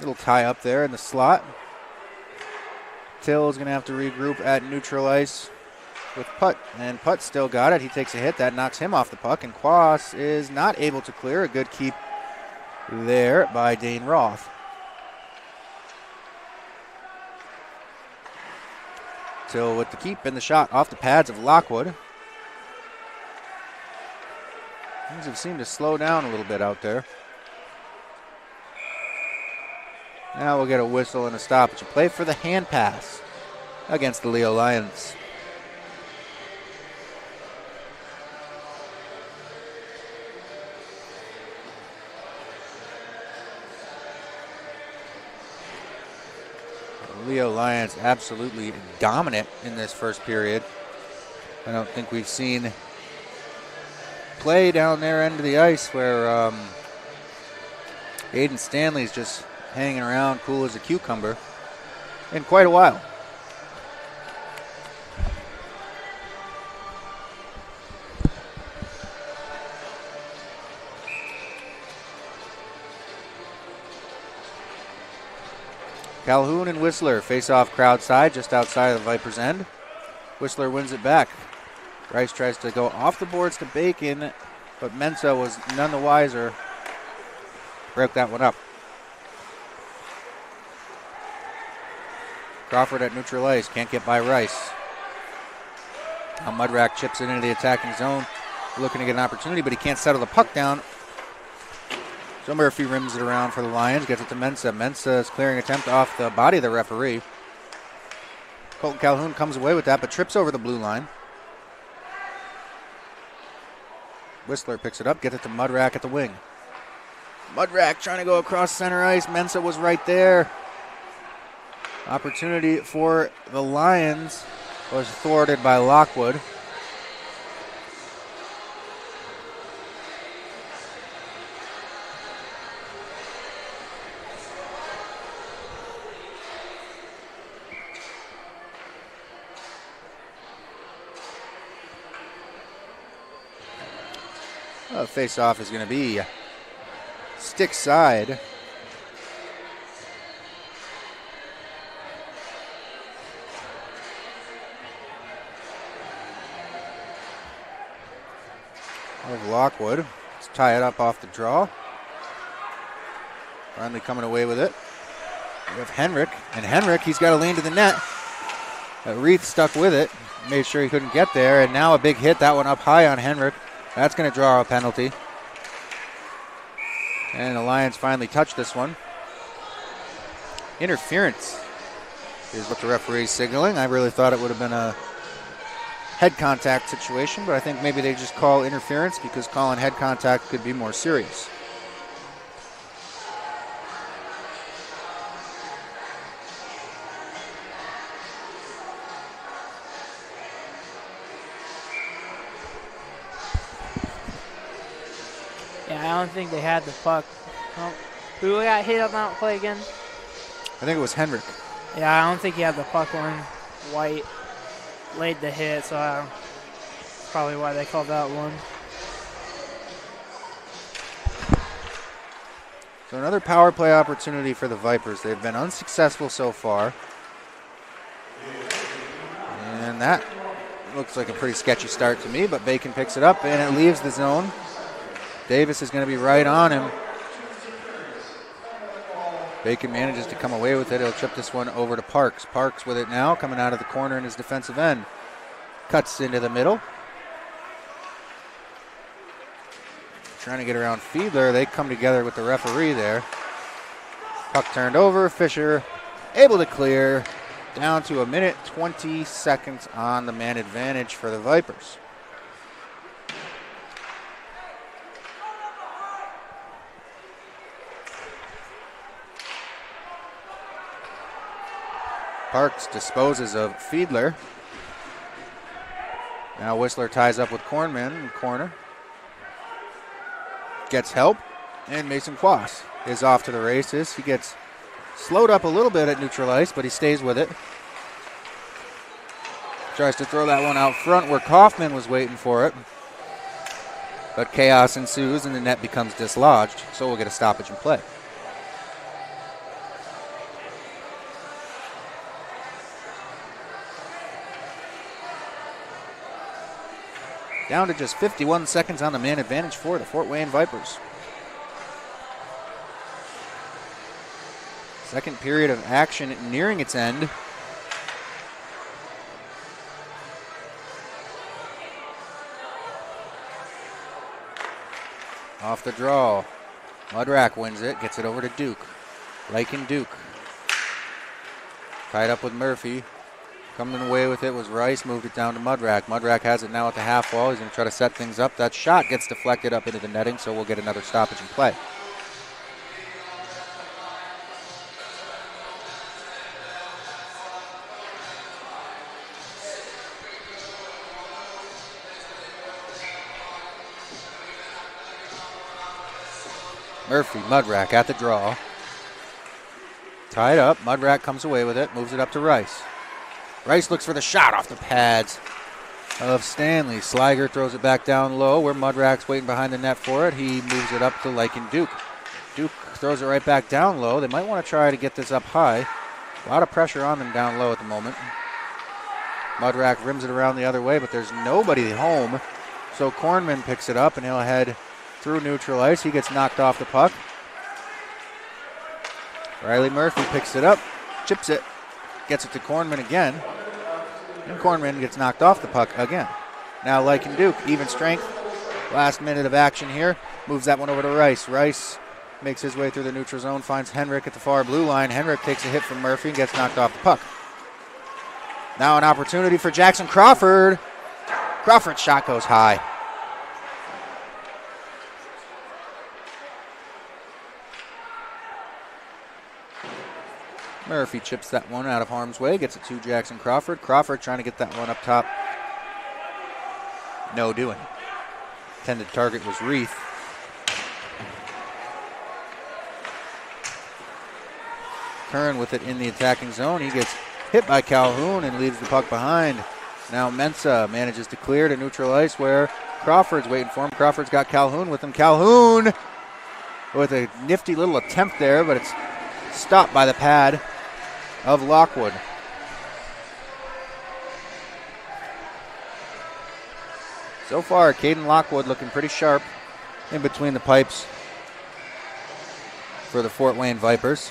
Little tie up there in the slot. Till is going to have to regroup at neutral ice with Putt, and Putt still got it. He takes a hit. That knocks him off the puck, and Quas is not able to clear. A good keep there by Dane Roth. Till with the keep and the shot off the pads of Lockwood. Things have seemed to slow down a little bit out there. Now we'll get a whistle and a stoppage. A play for the hand pass against the Leo Lions. The Leo Lions absolutely dominant in this first period. I don't think we've seen play down their end of the ice where Aiden Stanley's just hanging around cool as a cucumber in quite a while. Calhoun and Whistler face off crowd side just outside of the Vipers' end. Whistler wins it back. Rice tries to go off the boards to Bacon, but Mensa was none the wiser. Broke that one up. Crawford at neutral ice, can't get by Rice. Now Mudrack chips it into the attacking zone, looking to get an opportunity, but he can't settle the puck down. So Murphy rims it around for the Lions, gets it to Mensa. Mensa's clearing attempt off the body of the referee. Colton Calhoun comes away with that, but trips over the blue line. Whistler picks it up, gets it to Mudrack at the wing. Mudrack trying to go across center ice. Mensa was right there. Opportunity for the Lions was thwarted by Lockwood. Face-off is going to be stick side. Of Lockwood. Let's tie it up off the draw. Finally coming away with it. We have Henrik. And Henrik, he's got to lean to the net. Reith stuck with it. Made sure he couldn't get there. And now a big hit. That one up high on Henrik. That's going to draw a penalty. And the Lions finally touch this one. Interference is what the referee's signaling. I really thought it would have been a head contact situation, but I think maybe they just call interference because calling head contact could be more serious. Yeah, I don't think they had the puck. Oh, who got hit on that play again? I think it was Henrik. Yeah, I don't think he had the puck when White laid the hit, so that's probably why they called that one. So another power play opportunity for the Vipers. They've been unsuccessful so far. And that looks like a pretty sketchy start to me, but Bacon picks it up and it leaves the zone. Davis is going to be right on him. Bacon manages to come away with it. He'll chip this one over to Parks. Parks with it now, coming out of the corner in his defensive end. Cuts into the middle. Trying to get around Fiedler. They come together with the referee there. Puck turned over. Fisher able to clear. Down to 1:20 seconds on the man advantage for the Vipers. Parks disposes of Fiedler. Now Whistler ties up with Kornman in the corner. Gets help, and Mason Quass is off to the races. He gets slowed up a little bit at neutral ice, but he stays with it. Tries to throw that one out front where Kaufman was waiting for it. But chaos ensues, and the net becomes dislodged, so we'll get a stoppage in play. Down to just 51 seconds on the man advantage for the Fort Wayne Vipers. Second period of action nearing its end. Off the draw. Mudrack wins it, gets it over to Duke. Lycan Duke. Tied up with Murphy. Coming away with it was Rice, moved it down to Mudrack. Mudrack has it now at the half wall. He's going to try to set things up. That shot gets deflected up into the netting, so we'll get another stoppage in play. Murphy, Mudrack at the draw. Tied up. Mudrack comes away with it, moves it up to Rice. Rice looks for the shot off the pads of Stanley. Sliger throws it back down low where Mudrack's waiting behind the net for it. He moves it up to Lycan Duke. Duke throws it right back down low. They might want to try to get this up high. A lot of pressure on them down low at the moment. Mudrack rims it around the other way, but there's nobody home. So Kornman picks it up, and he'll head through neutral ice. He gets knocked off the puck. Riley Murphy picks it up, chips it, gets it to Kornman again. And Kornman gets knocked off the puck again. Now Lycan Duke, even strength. Last minute of action here. Moves that one over to Rice. Rice makes his way through the neutral zone, finds Henrik at the far blue line. Henrik takes a hit from Murphy and gets knocked off the puck. Now an opportunity for Jackson Crawford. Crawford's shot goes high. Murphy chips that one out of harm's way, gets it to Jackson Crawford. Crawford trying to get that one up top. No doing. Intended target was Reith. Curran with it in the attacking zone. He gets hit by Calhoun and leaves the puck behind. Now Mensah manages to clear to neutral ice where Crawford's waiting for him. Crawford's got Calhoun with him. Calhoun with a nifty little attempt there, but it's stopped by the pad of Lockwood. So far, Caden Lockwood looking pretty sharp in between the pipes for the Fort Wayne Vipers.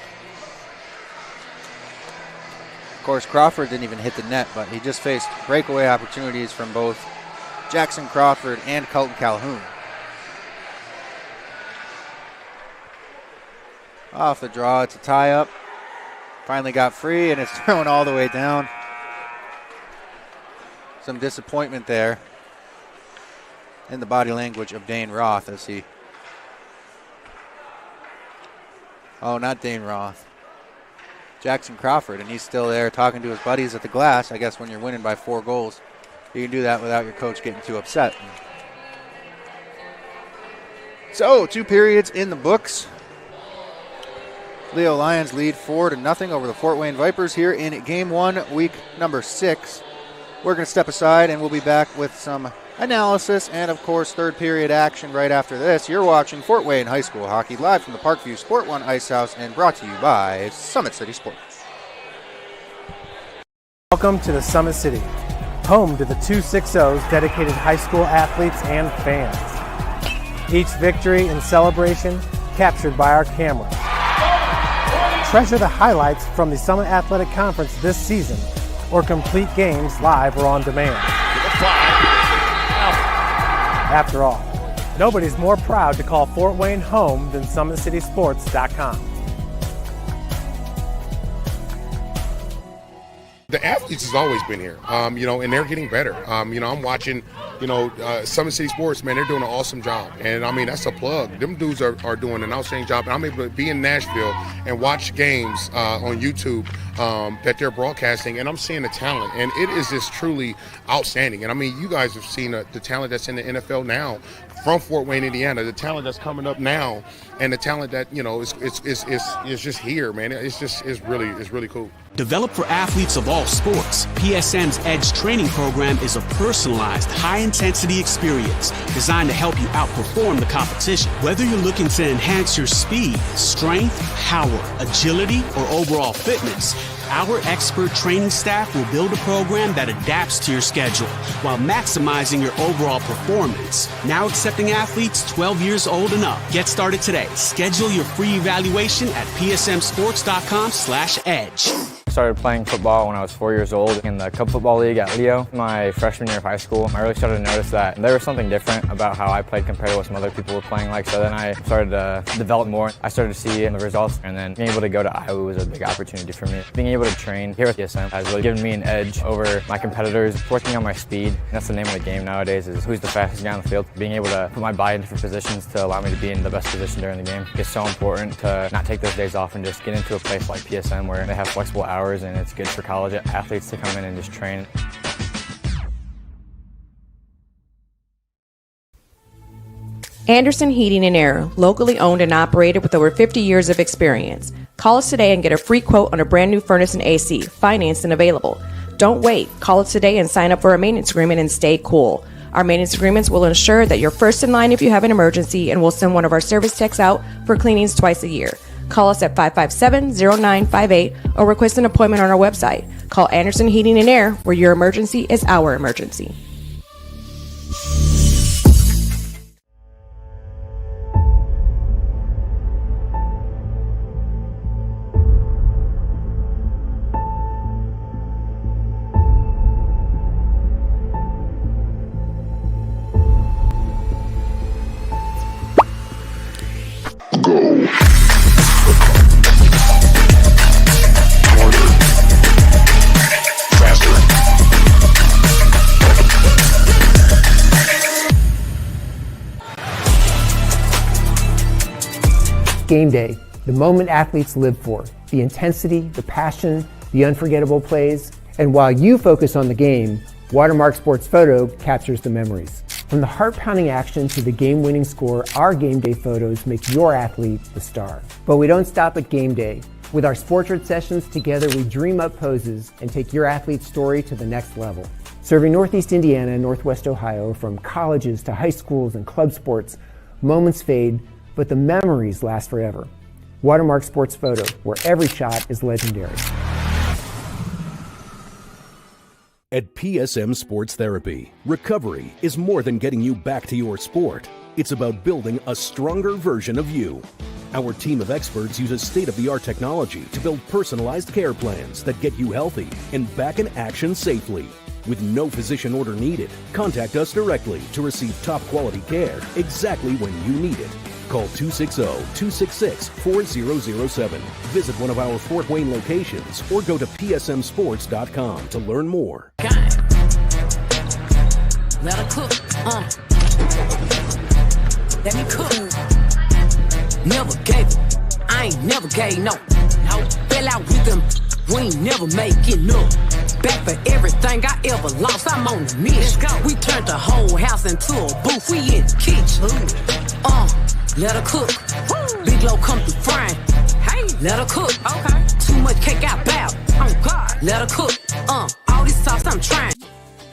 Of course, Crawford didn't even hit the net, but he just faced breakaway opportunities from both Jackson Crawford and Colton Calhoun. Off the draw, it's a tie-up. Finally got free, and it's thrown all the way down. Some disappointment there in the body language of Dane Roth as he... Oh, not Dane Roth. Jackson Crawford, and he's still there talking to his buddies at the glass. I guess when you're winning by 4 goals, you can do that without your coach getting too upset. So, 2 periods in the books. Leo Lions lead 4-0 over the Fort Wayne Vipers here in Game 1, Week number 6. We're going to step aside, and we'll be back with some analysis and, of course, third period action right after this. You're watching Fort Wayne High School Hockey live from the Parkview Sport 1 Ice House and brought to you by Summit City Sports. Welcome to the Summit City, home to the 260's dedicated high school athletes and fans. Each victory and celebration captured by our camera. Treasure the highlights from the Summit Athletic Conference this season or complete games live or on demand. After all, nobody's more proud to call Fort Wayne home than SummitCitySports.com. The athletes has always been here, and they're getting better. I'm watching, Summit City Sports, man, they're doing an awesome job. And, that's a plug. Them dudes are doing an outstanding job. And I'm able to be in Nashville and watch games on YouTube that they're broadcasting, and I'm seeing the talent. And it is just truly outstanding. And, you guys have seen the talent that's in the NFL now from Fort Wayne, Indiana, the talent that's coming up now, and the talent that, is just here, man. It's really cool. Developed for athletes of all sports, PSM's Edge training program is a personalized, high-intensity experience designed to help you outperform the competition. Whether you're looking to enhance your speed, strength, power, agility, or overall fitness, our expert training staff will build a program that adapts to your schedule while maximizing your overall performance. Now accepting athletes 12 years old and up. Get started today. Schedule your free evaluation at psmsports.com/edge. I started playing football when I was 4 years old in the Cub Football League at Leo. My freshman year of high school, I really started to notice that there was something different about how I played compared to what some other people were playing like. So then I started to develop more. I started to see the results, and then being able to go to Iowa was a big opportunity for me. Being able to train here at PSM has really given me an edge over my competitors. Working on my speed, that's the name of the game nowadays, is who's the fastest guy on the field. Being able to put my body in different positions to allow me to be in the best position during the game. It's so important to not take those days off and just get into a place like PSM where they have flexible hours, and it's good for college athletes to come in and just train. Anderson Heating and Air, locally owned and operated with over 50 years of experience. Call us today and get a free quote on a brand new furnace and AC, financed and available. Don't wait. Call us today and sign up for a maintenance agreement and stay cool. Our maintenance agreements will ensure that you're first in line if you have an emergency, and we'll send one of our service techs out for cleanings twice a year. Call us at 557-0958 or request an appointment on our website. Call Anderson Heating and Air, where your emergency is our emergency. Game day, the moment athletes live for, the intensity, the passion, the unforgettable plays. And while you focus on the game, Watermark Sports Photo captures the memories. From the heart-pounding action to the game-winning score, our game day photos make your athlete the star. But we don't stop at game day. With our Sportrait sessions together, we dream up poses and take your athlete's story to the next level. Serving Northeast Indiana and Northwest Ohio, from colleges to high schools and club sports, moments fade, but the memories last forever. Watermark Sports Photo, where every shot is legendary. At PSM Sports Therapy, recovery is more than getting you back to your sport. It's about building a stronger version of you. Our team of experts uses state-of-the-art technology to build personalized care plans that get you healthy and back in action safely. With no physician order needed, contact us directly to receive top-quality care exactly when you need it. Call 260-266-4007. Visit one of our Fort Wayne locations or go to psmsports.com to learn more. Let her cook, let me cook. Never gave it, I ain't never gave no. Fell out with them, we ain't never making up. Back for everything I ever lost, I'm on the mission. We turned the whole house into a booth, we in the kitchen. Let her cook. Big low come through frying. Hey, let her cook. Okay. Too much cake out bow. Oh God. Let her cook. All this sauce I'm trying.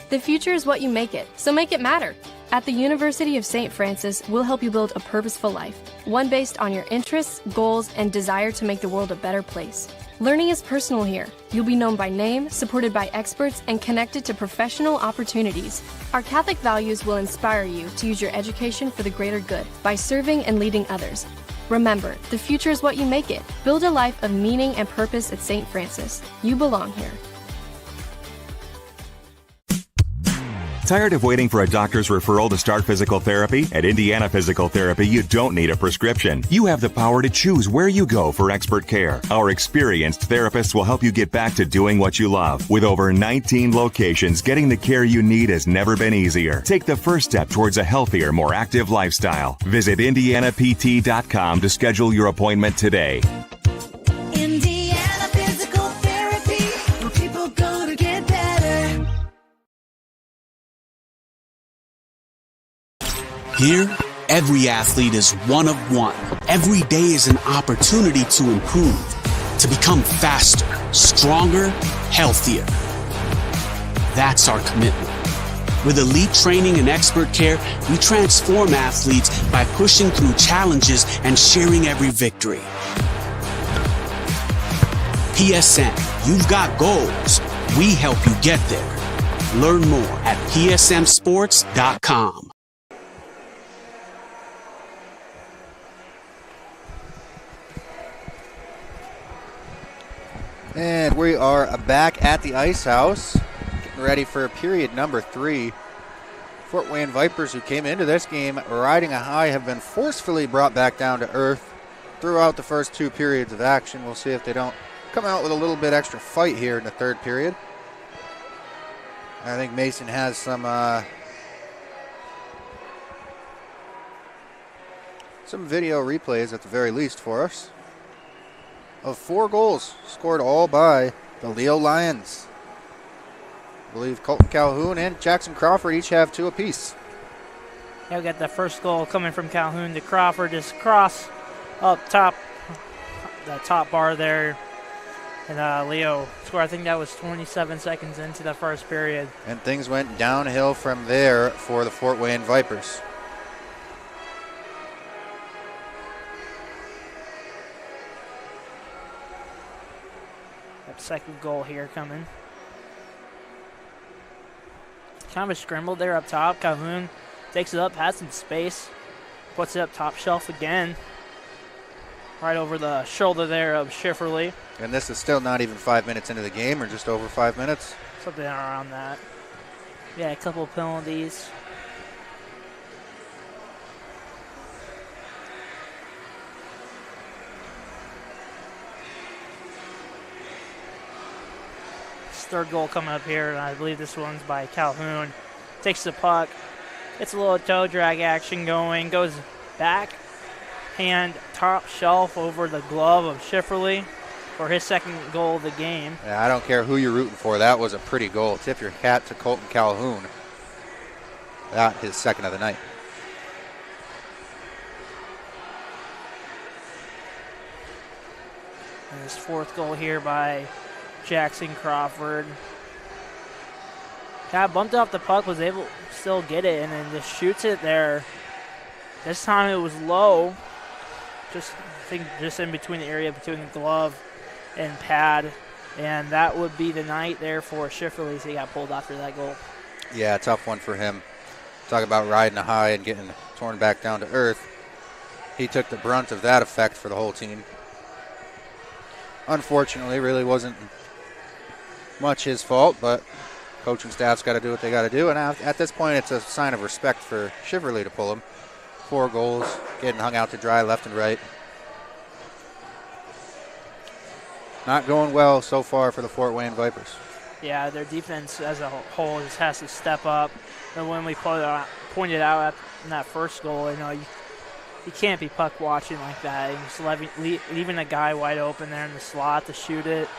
The future is what you make it, so make it matter. At the University of St. Francis, we'll help you build a purposeful life, one based on your interests, goals, and desire to make the world a better place. Learning is personal here. You'll be known by name, supported by experts, and connected to professional opportunities. Our Catholic values will inspire you to use your education for the greater good by serving and leading others. Remember, the future is what you make it. Build a life of meaning and purpose at St. Francis. You belong here. Tired of waiting for a doctor's referral to start physical therapy? At Indiana Physical Therapy, you don't need a prescription. You have the power to choose where you go for expert care. Our experienced therapists will help you get back to doing what you love. With over 19 locations, getting the care you need has never been easier. Take the first step towards a healthier, more active lifestyle. Visit IndianaPT.com to schedule your appointment today. Indiana Physical Therapy, where people go to get better. Here, every athlete is one of one. Every day is an opportunity to improve, to become faster, stronger, healthier. That's our commitment. With elite training and expert care, we transform athletes by pushing through challenges and sharing every victory. PSN, you've got goals. We help you get there. Learn more at psmsports.com. And we are back at the Ice House, getting ready for period number 3. Fort Wayne Vipers, who came into this game riding a high, have been forcefully brought back down to earth throughout the first 2 periods of action. We'll see if they don't come out with a little bit extra fight here in the 3rd period. I think Mason has some video replays at the very least for us of 4 goals scored all by the Leo Lions. I believe Colton Calhoun and Jackson Crawford each have 2 apiece. Yeah, we got the first goal coming from Calhoun to Crawford. Just cross up top, the top bar there. And Leo scored. I think that was 27 seconds into the first period. And things went downhill from there for the Fort Wayne Vipers. That second goal here coming. Kind of a scramble there up top. Calhoun takes it up, has some space, puts it up top shelf again. Right over the shoulder there of Schifferle. And this is still not even 5 minutes into the game, or just over 5 minutes. Something around that. Yeah, a couple of penalties. Third goal coming up here, and I believe this one's by Calhoun. Takes the puck. It's a little toe drag action going. Goes back, hand top shelf over the glove of Schifferle for his second goal of the game. Yeah, I don't care who you're rooting for. That was a pretty goal. Tip your hat to Colton Calhoun. That his second of the night. And his 4th goal here by Jackson Crawford. got bumped off the puck, was able to still get it, and then just shoots it there. This time it was low, I think just in between the area between the glove and pad, and that would be the night there for Schifferle. He got pulled after that goal. Yeah, tough one for him. Talk about riding a high and getting torn back down to earth. He took the brunt of that effect for the whole team. Unfortunately, really wasn't much his fault, but coaching staff's got to do what they got to do, and at this point it's a sign of respect for Schifferle to pull him. 4 goals, getting hung out to dry left and right. Not going well so far for the Fort Wayne Vipers. Yeah, their defense as a whole just has to step up. And when we pointed out in that first goal, you can't be puck watching like that. And just leaving a guy wide open there in the slot to shoot it.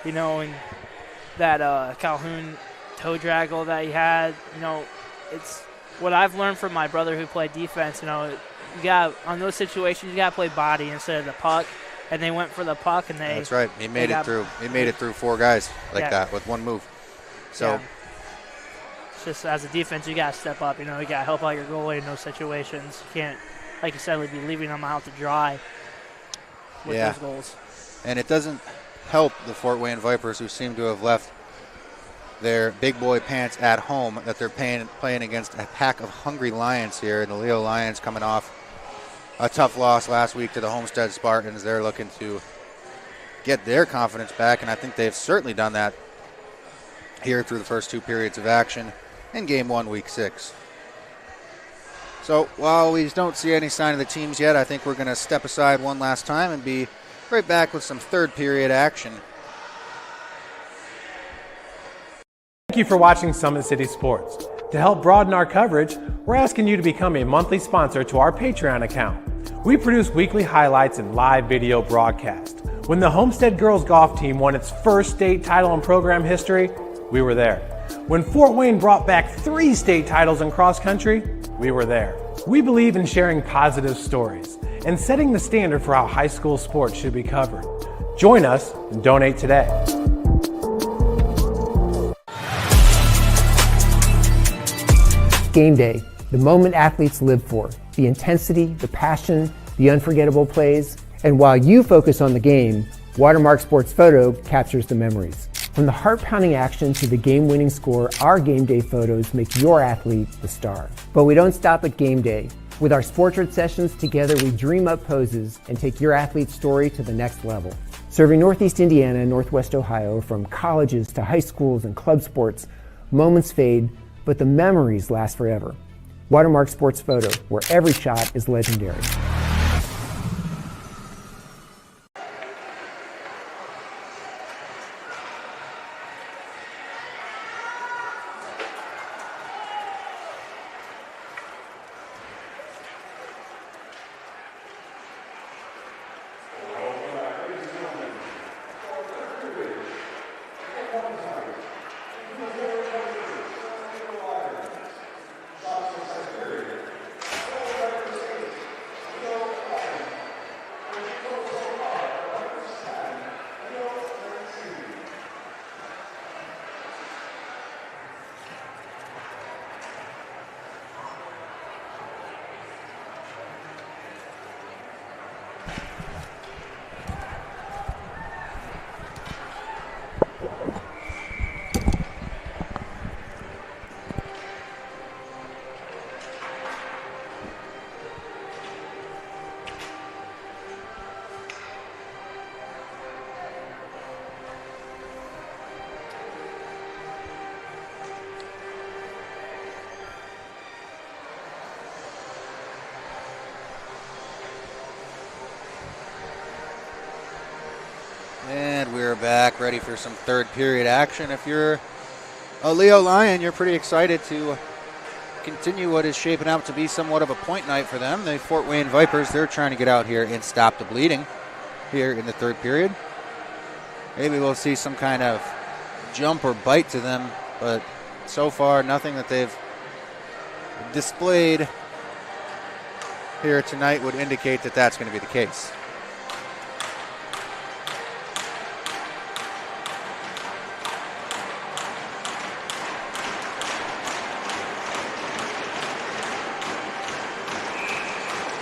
And that Calhoun toe drag goal that he had, it's what I've learned from my brother who played defense. You got on those situations, you got to play body instead of the puck. And they went for the puck, and That's right. He made it through. He made it through 4 guys like that with one move. So it's just as a defense, you got to step up. You got to help out your goalie in those situations. You can't, like you said, be leaving them out to dry with those goals. And it doesn't help the Fort Wayne Vipers, who seem to have left their big boy pants at home, that they're playing against a pack of hungry Lions here, and the Leo Lions coming off a tough loss last week to the Homestead Spartans. They're looking to get their confidence back, and I think they've certainly done that here through the first 2 periods of action in Game 1, Week 6. So while we don't see any sign of the teams yet, I think we're going to step aside one last time and be right back with some 3rd period action. Thank you for watching Summit City Sports. To help broaden our coverage, we're asking you to become a monthly sponsor to our Patreon account. We produce weekly highlights and live video broadcast. When the Homestead Girls Golf Team won its first state title in program history, we were there. When Fort Wayne brought back 3 state titles in cross country, we were there. We believe in sharing positive stories and setting the standard for how high school sports should be covered. Join us and donate today. Game day, the moment athletes live for, the intensity, the passion, the unforgettable plays. And while you focus on the game, Watermark Sports Photo captures the memories. From the heart-pounding action to the game-winning score, our game day photos make your athlete the star. But we don't stop at game day. With our Sportrait sessions together, we dream up poses and take your athlete's story to the next level. Serving Northeast Indiana and Northwest Ohio, from colleges to high schools and club sports, moments fade, but the memories last forever. Watermark Sports Photo, where every shot is legendary. And we're back, ready for some 3rd period action. If you're a Leo Lion, you're pretty excited to continue what is shaping out to be somewhat of a point night for them. The Fort Wayne Vipers, they're trying to get out here and stop the bleeding here in the 3rd period. Maybe we'll see some kind of jump or bite to them, but so far nothing that they've displayed here tonight would indicate that that's going to be the case.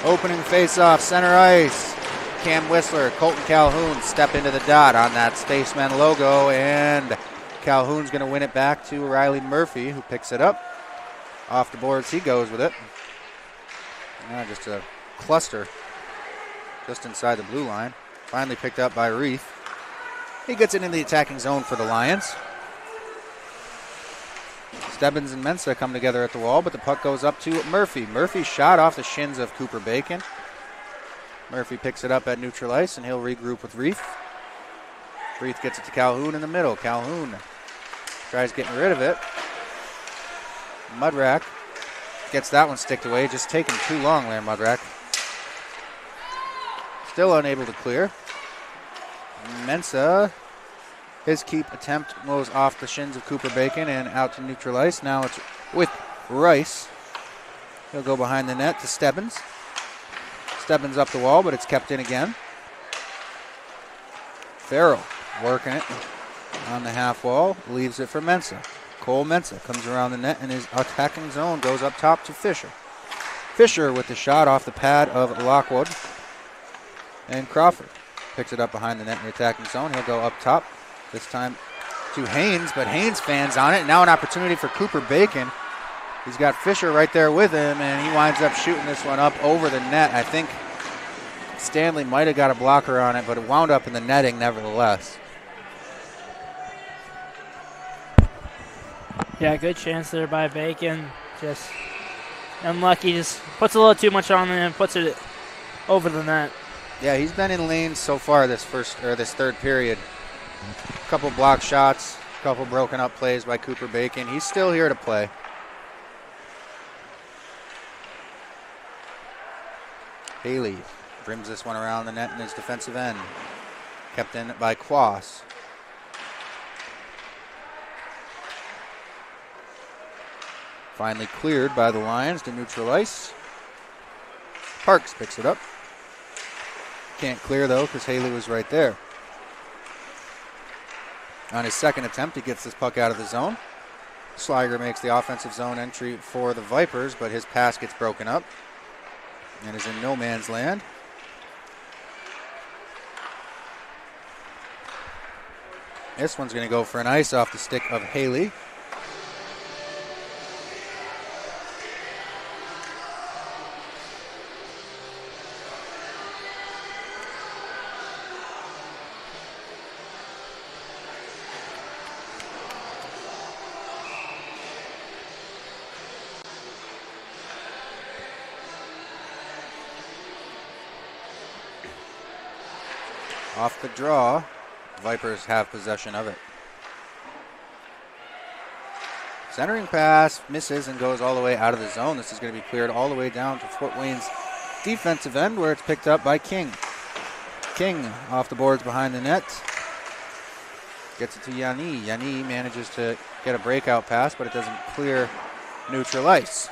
Opening face-off, center ice. Cam Whistler, Colton Calhoun step into the dot on that Spaceman logo, and Calhoun's going to win it back to Riley Murphy, who picks it up. Off the boards, he goes with it. Just a cluster just inside the blue line. Finally picked up by Reith. He gets it in the attacking zone for the Lions. Stebbins and Mensah come together at the wall, but the puck goes up to Murphy. Murphy shot off the shins of Cooper Bacon. Murphy picks it up at neutral ice, and he'll regroup with Reith. Reith gets it to Calhoun in the middle. Calhoun tries getting rid of it. Mudrack gets that one sticked away. Just taking too long there, Mudrack. Still unable to clear. Mensah, his keep attempt goes off the shins of Cooper Bacon and out to neutral ice. Now it's with Rice. He'll go behind the net to Stebbins. Stebbins up the wall, but it's kept in again. Farrell working it on the half wall, leaves it for Mensah. Cole Mensah comes around the net in his attacking zone, goes up top to Fisher. Fisher with the shot off the pad of Lockwood. And Crawford picks it up behind the net in the attacking zone. He'll go up top, this time to Haynes, but Haynes fans on it. Now an opportunity for Cooper Bacon. He's got Fisher right there with him, and he winds up shooting this one up over the net. I think Stanley might have got a blocker on it, but it wound up in the netting nevertheless. Yeah, good chance there by Bacon. Just unlucky. Just puts a little too much on it and puts it over the net. Yeah, he's been in lanes so far this third period. A couple block shots, a couple broken up plays by Cooper Bacon. He's still here to play. Haley brings this one around the net in his defensive end. Kept in by Quas. Finally cleared by the Lions to neutral ice. Parks picks it up. Can't clear though because Haley was right there. On his second attempt, he gets this puck out of the zone. Sliger makes the offensive zone entry for the Vipers, but his pass gets broken up and is in no man's land. This one's going to go for an ice off the stick of Haley. Off the draw, Vipers have possession of it. Centering pass misses and goes all the way out of the zone. This is going to be cleared all the way down to Fort Wayne's defensive end where it's picked up by King. King off the boards behind the net. Gets it to Yanni. Yanni manages to get a breakout pass, but it doesn't clear neutral ice.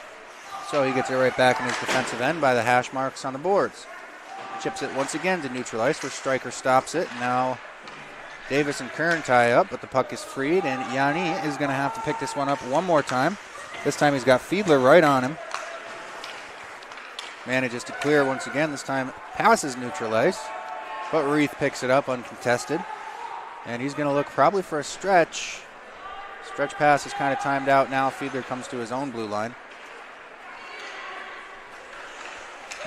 So he gets it right back in his defensive end by the hash marks on the boards. Chips it once again to neutral ice where Stryker stops it. Now Davis and Kern tie up, but the puck is freed, and Yanni is going to have to pick this one up one more time. This time he's got Fiedler right on him. Manages to clear once again. This time passes neutral ice, but Reith picks it up uncontested. And he's going to look probably for a stretch. Stretch pass is kind of timed out now. Fiedler comes to his own blue line.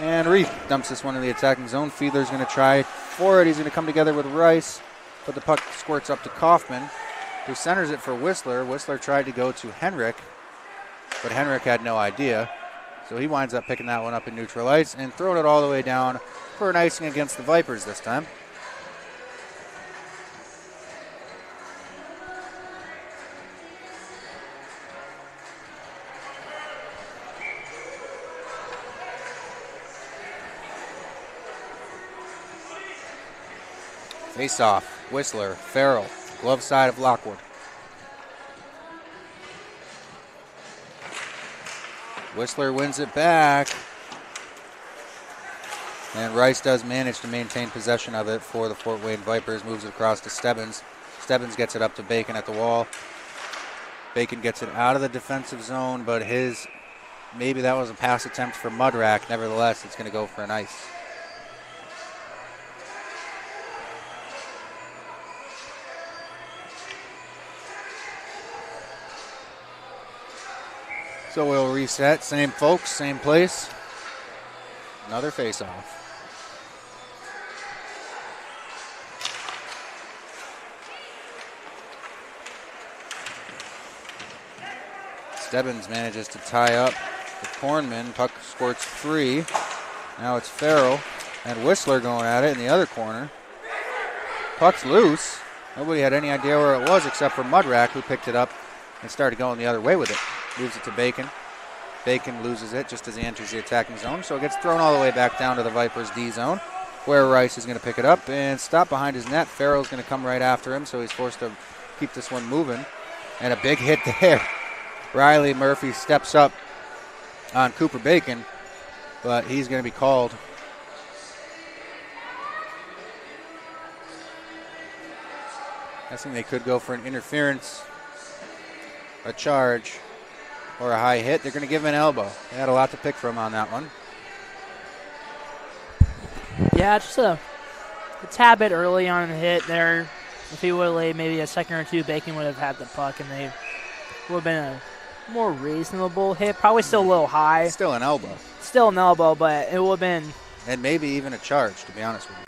And Reith dumps this one in the attacking zone. Fiedler's going to try for it. He's going to come together with Rice, but the puck squirts up to Kaufman, who centers it for Whistler. Whistler tried to go to Henrik, but Henrik had no idea. So he winds up picking that one up in neutral ice and throwing it all the way down for an icing against the Vipers this time. Face off, Whistler, Farrell, glove side of Lockwood. Whistler wins it back. And Rice does manage to maintain possession of it for the Fort Wayne Vipers. Moves it across to Stebbins. Stebbins gets it up to Bacon at the wall. Bacon gets it out of the defensive zone, but his maybe that was a pass attempt for Mudrack. Nevertheless, it's going to go for an ice. So we'll reset. Same folks, same place. Another face-off. Stebbins manages to tie up the Kornman. Puck squirts free. Now it's Farrell and Whistler going at it in the other corner. Puck's loose. Nobody had any idea where it was except for Mudrack, who picked it up and started going the other way with it. Moves it to Bacon. Bacon loses it just as he enters the attacking zone, so it gets thrown all the way back down to the Vipers' D zone, where Rice is going to pick it up and stop behind his net. Farrell's going to come right after him, so he's forced to keep this one moving. And a big hit there. Riley Murphy steps up on Cooper Bacon, but he's going to be called. Guessing they could go for an interference, a charge, or a high hit. They're going to give him an elbow. They had a lot to pick from on that one. Yeah, just a tad bit early on the hit there. If he would have laid maybe a second or two, Bacon would have had the puck, and they would have been a more reasonable hit. Probably still a little high. Still an elbow. Still an elbow, but it would have been. And maybe even a charge, to be honest with you.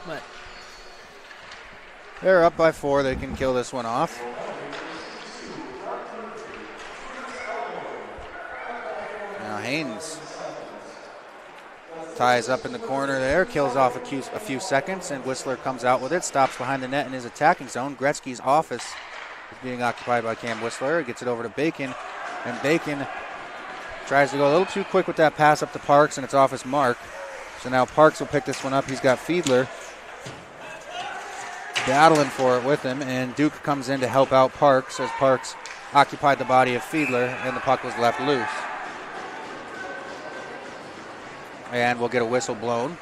But they're up by 4. They can kill this one off. Now Haynes ties up in the corner there, kills off a few seconds, and Whistler comes out with it, stops behind the net in his attacking zone. Gretzky's office is being occupied by Cam Whistler. Gets it over to Bacon, and Bacon tries to go a little too quick with that pass up to Parks, and it's off his mark. So now Parks will pick this one up. He's got Fiedler battling for it with him, and Duke comes in to help out Parks as Parks occupied the body of Fiedler, and the puck was left loose. And we'll get a whistle blown.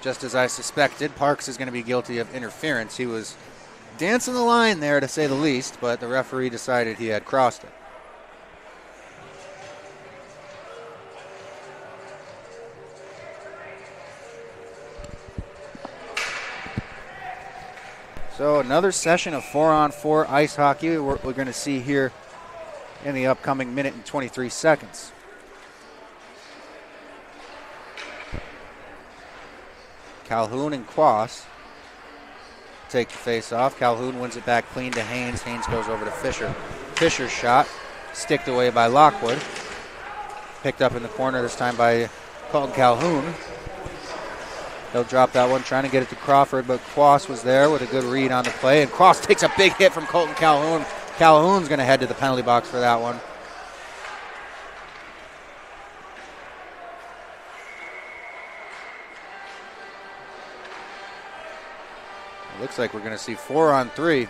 Just as I suspected, Parks is going to be guilty of interference. He was dancing the line there, to say the least, but the referee decided he had crossed it. So another session of 4-on-4 ice hockey we're going to see here in the upcoming minute and 23 seconds. Calhoun and Quas take the face off. Calhoun wins it back clean to Haynes. Haynes goes over to Fisher. Fisher's shot sticked away by Lockwood. Picked up in the corner this time by Colton Calhoun. He'll drop that one, trying to get it to Crawford, but Quas was there with a good read on the play, and Quas takes a big hit from Colton Calhoun. Calhoun's going to head to the penalty box for that one. It looks like we're going to see 4-on-3.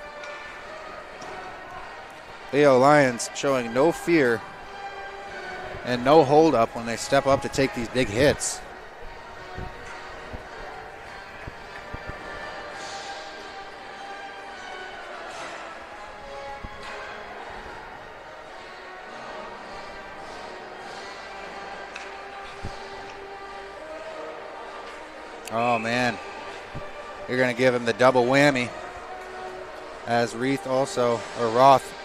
Leo Lions showing no fear and no hold up when they step up to take these big hits. Oh, man. You're going to give him the double whammy as Roth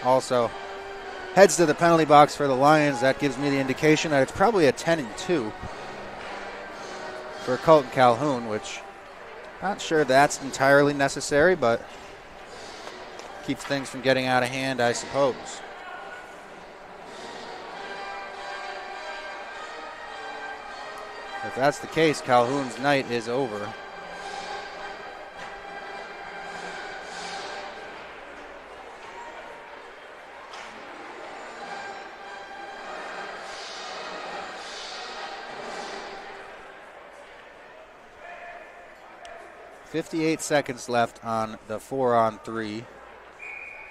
also heads to the penalty box for the Lions. That gives me the indication that it's probably a 10-2 for Colton Calhoun, which not sure that's entirely necessary, but keeps things from getting out of hand, I suppose. If that's the case, Calhoun's night is over. .58 seconds left on the 4-on-3.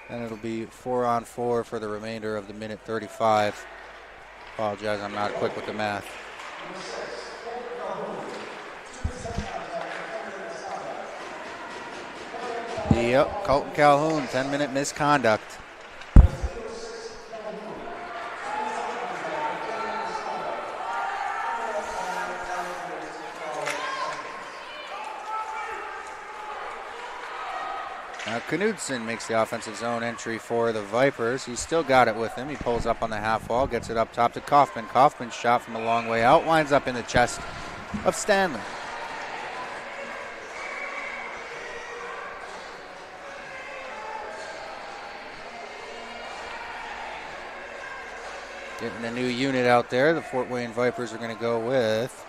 And it'll be 4-on-4 for the remainder of the minute 35. Apologize, I'm not quick with the math. Yep, Colton Calhoun, 10-minute misconduct. Now Knudsen makes the offensive zone entry for the Vipers. He's still got it with him. He pulls up on the half wall, gets it up top to Kaufman. Kaufman's shot from a long way out, winds up in the chest of Stanley. Getting a new unit out there. The Fort Wayne Vipers are going to go with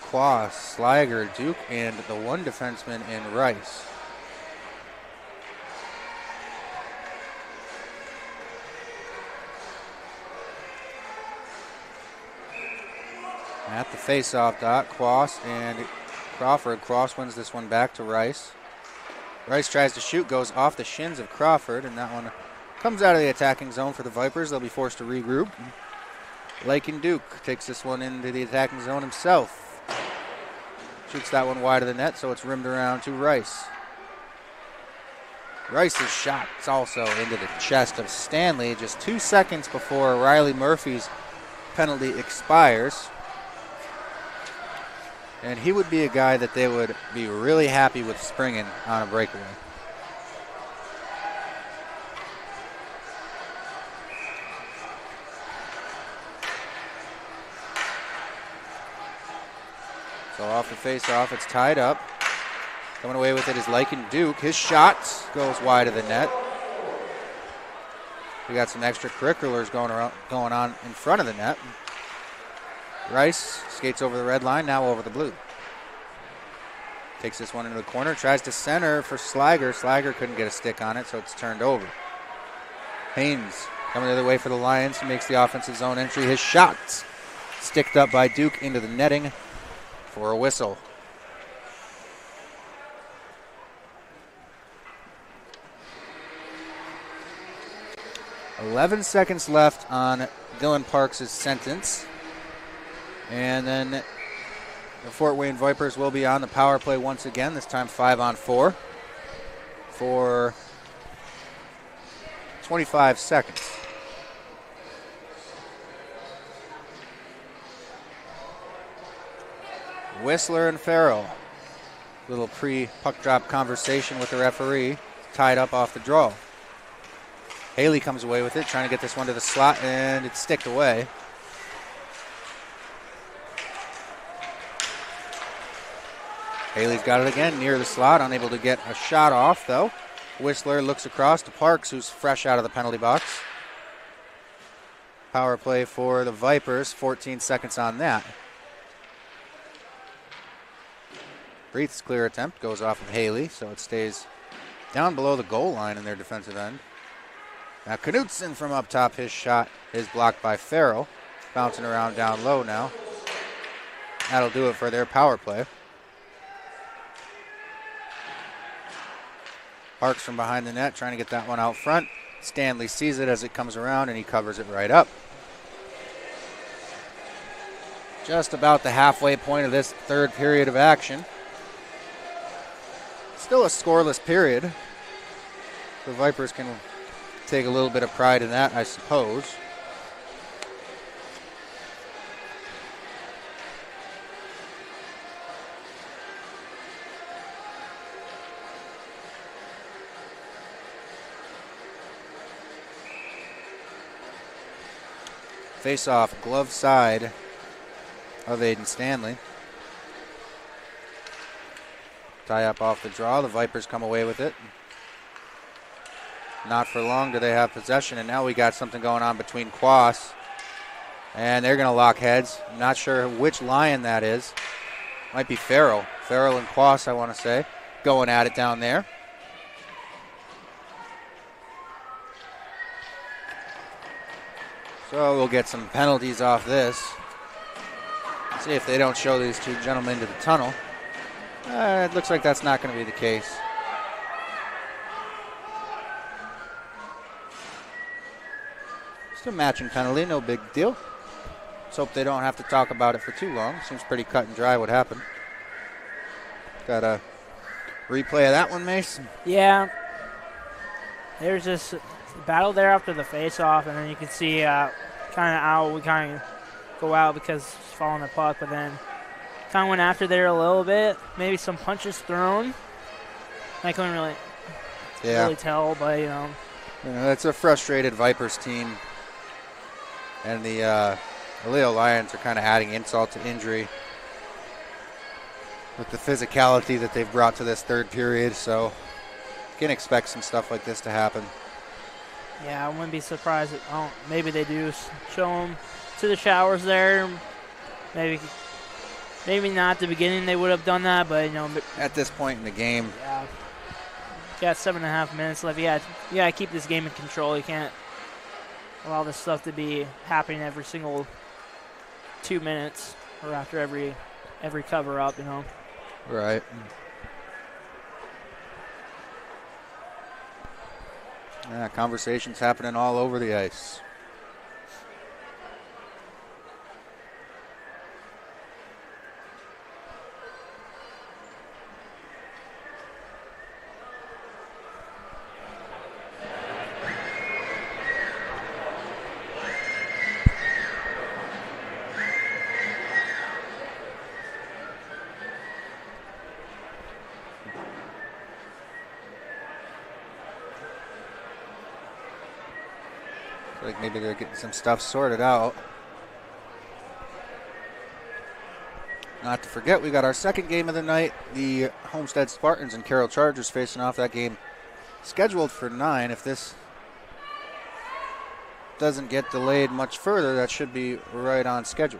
Quas, Slager, Duke, and the one defenseman in Rice. At the face-off dot, Quas and Crawford. Quas wins this one back to Rice. Rice tries to shoot, goes off the shins of Crawford, and that one comes out of the attacking zone for the Vipers. They'll be forced to regroup. Lakin Duke takes this one into the attacking zone himself. Shoots that one wide of the net, so it's rimmed around to Rice. Rice's shot is also into the chest of Stanley just 2 seconds before Riley Murphy's penalty expires. And he would be a guy that they would be really happy with springing on a breakaway. So off the face-off, it's tied up. Coming away with it is Lakin Duke. His shot goes wide of the net. We got some extracurriculars going on in front of the net. Rice skates over the red line, now over the blue. Takes this one into the corner, tries to center for Slager. Slager couldn't get a stick on it, so it's turned over. Haynes coming the other way for the Lions. He makes the offensive zone entry. His shot sticked up by Duke into the netting for a whistle. .11 seconds left on Dylan Parks' sentence. And then the Fort Wayne Vipers will be on the power play once again, this time 5-on-4 for 25 seconds. Whistler and Farrell. Little pre-puck drop conversation with the referee. Tied up off the draw. Haley comes away with it, trying to get this one to the slot, and it's sticked away. Haley's got it again near the slot, unable to get a shot off, though. Whistler looks across to Parks, who's fresh out of the penalty box. Power play for the Vipers, 14 seconds on that. Breith's clear attempt goes off of Haley, so it stays down below the goal line in their defensive end. Now Knudsen from up top, his shot is blocked by Farrell. Bouncing around down low now. That'll do it for their power play. Parks from behind the net, trying to get that one out front. Stanley sees it as it comes around, and he covers it right up. Just about the halfway point of this third period of action. Still a scoreless period. The Vipers can take a little bit of pride in that, I suppose. Face-off, glove side of Aiden Stanley. Tie up off the draw. The Vipers come away with it. Not for long do they have possession, and now we got something going on between Quas, and they're going to lock heads. I'm not sure which Lion that is. Might be Farrell. Farrell and Quas, I want to say, going at it down there. So we'll get some penalties off this. See if they don't show these two gentlemen to the tunnel. It looks like that's not going to be the case. Just a matching penalty, no big deal. Let's hope they don't have to talk about it for too long. Seems pretty cut and dry what happened. Got a replay of that one, Mace? Yeah. There's this battle there after the face-off, and then you can see kind of how we kind of go out because it's following the puck, but then kind of went after there a little bit. Maybe some punches thrown. I couldn't really tell, but, you know. It's a frustrated Vipers team. And the Leo Lions are kind of adding insult to injury with the physicality that they've brought to this third period. So you can expect some stuff like this to happen. Yeah, I wouldn't be surprised if maybe they do show them to the showers there. Maybe not at the beginning they would have done that, but, you know. At this point in the game. Yeah. You got 7.5 minutes left. You got to keep this game in control. You can't allow this stuff to be happening every single 2 minutes or after every cover up, you know. Right. Yeah, conversations happening all over the ice. Like maybe they're getting some stuff sorted out. Not to forget, we got our second game of the night. The Homestead Spartans and Carroll Chargers facing off. That game scheduled for 9. If this doesn't get delayed much further, that should be right on schedule.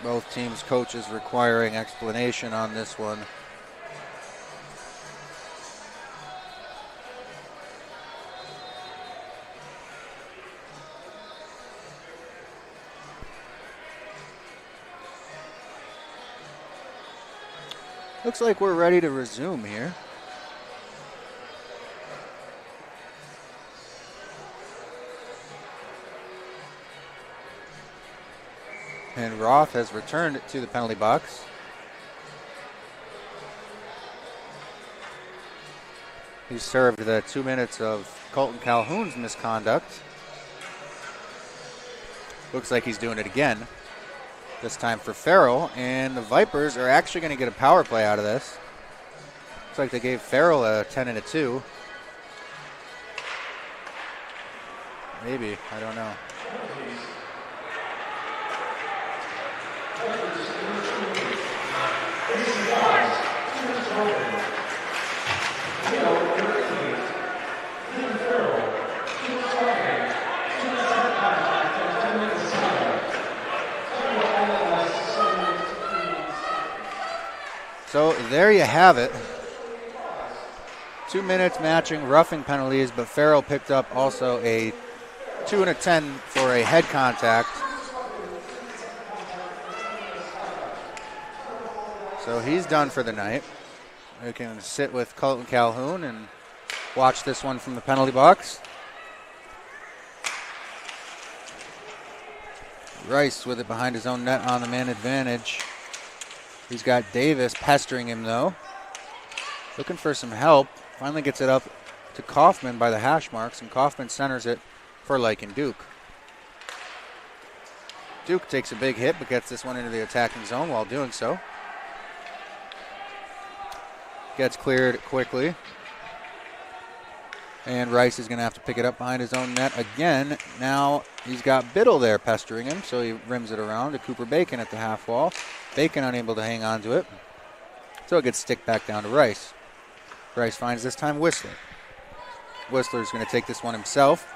Both teams' coaches requiring explanation on this one. Looks like we're ready to resume here. And Roth has returned to the penalty box. He served the 2 minutes of Colton Calhoun's misconduct. Looks like he's doing it again. This time for Farrell. And the Vipers are actually going to get a power play out of this. Looks like they gave Farrell a 10 and a 2. Maybe, I don't know. So there you have it. 2 minutes matching roughing penalties, but Farrell picked up also a 2 and a 10 for a head contact. So he's done for the night. We can sit with Colton Calhoun and watch this one from the penalty box. Rice with it behind his own net on the man advantage. He's got Davis pestering him though. Looking for some help. Finally gets it up to Kaufman by the hash marks, and Kaufman centers it for Lycan Duke. Duke takes a big hit but gets this one into the attacking zone while doing so. Gets cleared quickly. And Rice is going to have to pick it up behind his own net again. Now he's got Biddle there pestering him, so he rims it around to Cooper Bacon at the half wall. Bacon unable to hang on to it. So it gets sticked back down to Rice. Rice finds this time Whistler. Whistler's going to take this one himself.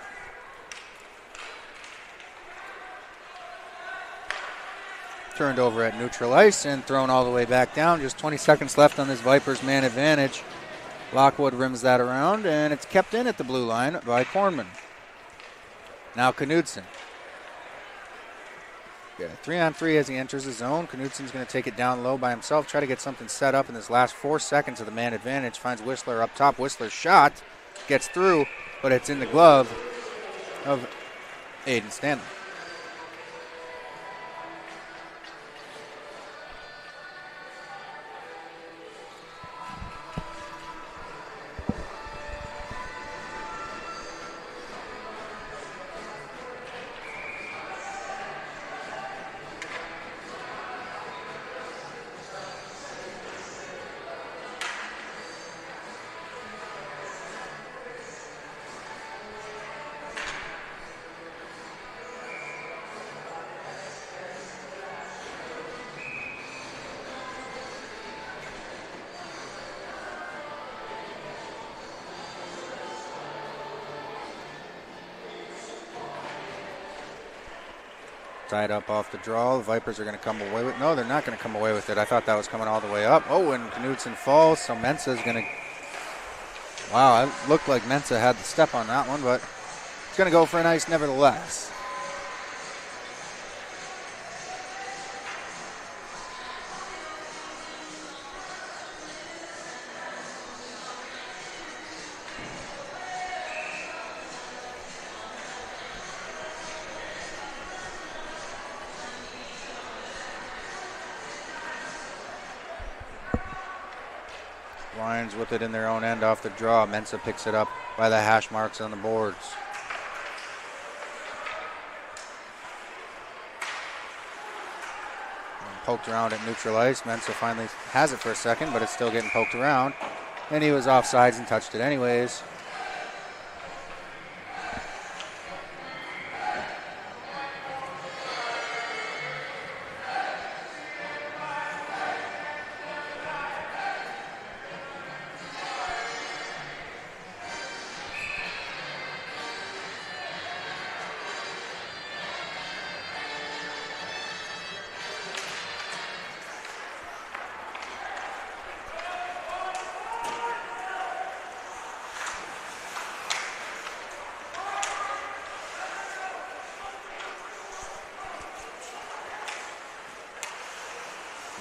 Turned over at neutral ice and thrown all the way back down. Just 20 seconds left on this Vipers man advantage. Lockwood rims that around, and it's kept in at the blue line by Kornman. Now Knudsen. Yeah, 3-on-3 as he enters the zone. Knudsen's going to take it down low by himself, try to get something set up in this last 4 seconds of the man advantage. Finds Whistler up top. Whistler's shot gets through, but it's in the glove of Aiden Stanley. Tied up off the draw. The Vipers are going to come away with. No, they're not going to come away with it. I thought that was coming all the way up. Oh, and Knudsen falls. So Mensah's going to. Wow, it looked like Mensah had the step on that one, but it's going to go for an ice nevertheless. Lions with it in their own end off the draw. Mensah picks it up by the hash marks on the boards. And poked around at neutral ice. Mensah finally has it for a second, but it's still getting poked around. And he was offsides and touched it anyways.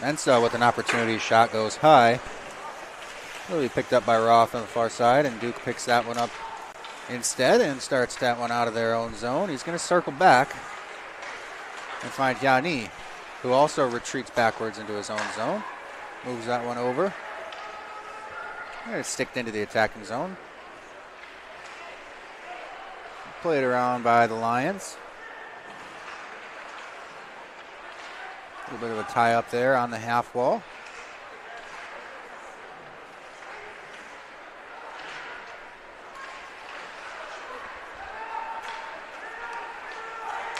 Mensah with an opportunity, shot goes high. Will be picked up by Roth on the far side, and Duke picks that one up instead and starts that one out of their own zone. He's going to circle back and find Yanni, who also retreats backwards into his own zone. Moves that one over. And it's sticked into the attacking zone. Played around by the Lions. A little bit of a tie up there on the half wall.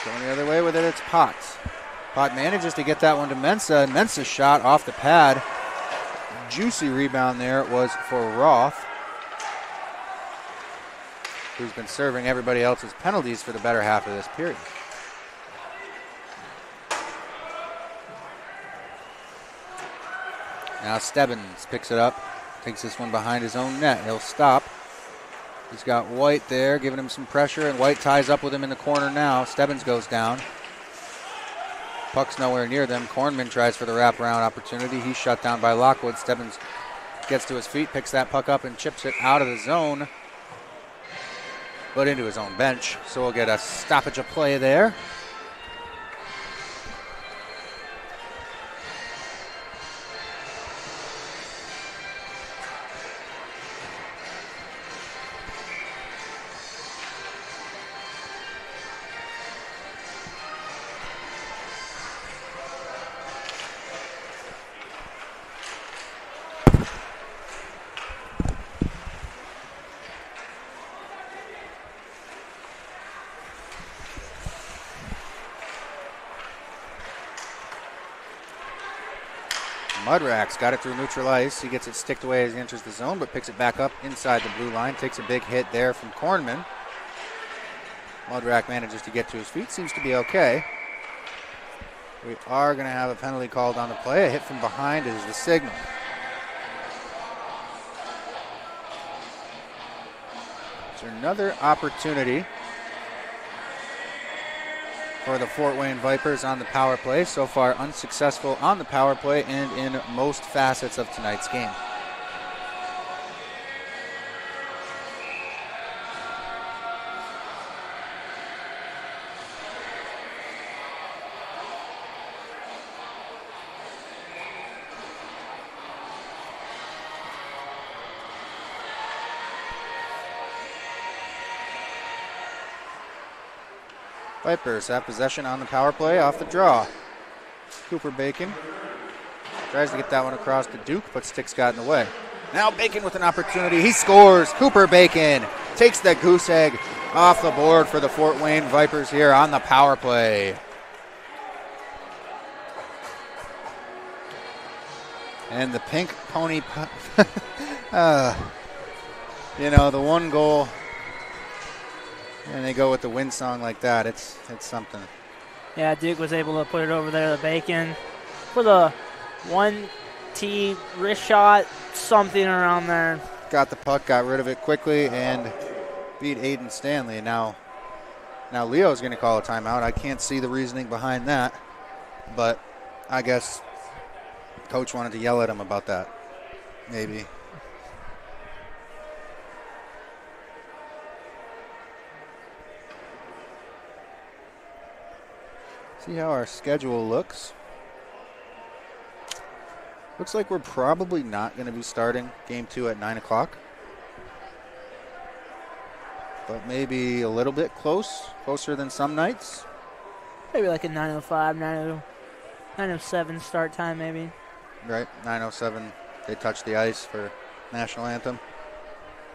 Going the other way with it, it's Potts. Pott manages to get that one to Mensah, and Mensah's shot off the pad. Juicy rebound there was for Roth, who's been serving everybody else's penalties for the better half of this period. Now Stebbins picks it up, takes this one behind his own net. He'll stop. He's got White there giving him some pressure, and White ties up with him in the corner now. Stebbins goes down. Puck's nowhere near them. Kornman tries for the wraparound opportunity. He's shut down by Lockwood. Stebbins gets to his feet, picks that puck up, and chips it out of the zone, but into his own bench. So we'll get a stoppage of play there. Mudrack's got it through neutral ice. He gets it sticked away as he enters the zone, but picks it back up inside the blue line. Takes a big hit there from Kornman. Mudrack manages to get to his feet. Seems to be okay. We are going to have a penalty called on the play. A hit from behind is the signal. Is there another opportunity for the Fort Wayne Vipers on the power play. So far unsuccessful on the power play and in most facets of tonight's game. Vipers have possession on the power play off the draw. Cooper Bacon tries to get that one across to Duke, but sticks got in the way. Now Bacon with an opportunity. He scores. Cooper Bacon takes the goose egg off the board for the Fort Wayne Vipers here on the power play. And the pink pony, the one goal, and they go with the win song like that. It's something. Yeah, Duke was able to put it over there to Bacon for the 1T wrist shot, something around there. Got the puck, got rid of it quickly, and beat Aiden Stanley. Now Leo's going to call a timeout. I can't see the reasoning behind that, but I guess coach wanted to yell at him about that, maybe. See how our schedule looks. Looks like we're probably not going to be starting game 2 at 9 o'clock. But maybe a little bit closer than some nights. Maybe like a 9:05, 9:07 start time maybe. Right, 9:07. They touch the ice for national anthem.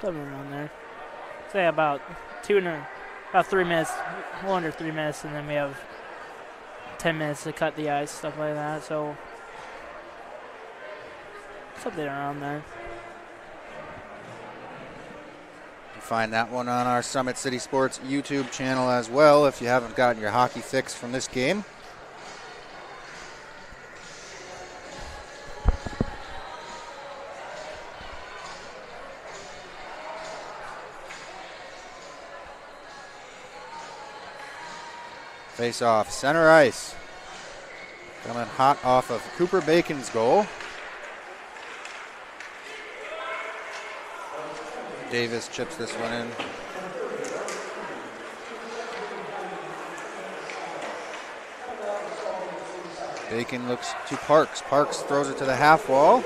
Something around there. Say about 3 minutes, a little under 3 minutes, and then we have 10 minutes to cut the ice, stuff like that. So something around there. You find that one on our Summit City Sports YouTube channel as well if you haven't gotten your hockey fix from this game. Face off, center ice. Coming hot off of Cooper Bacon's goal. Davis chips this one in. Bacon looks to Parks. Parks throws it to the half wall.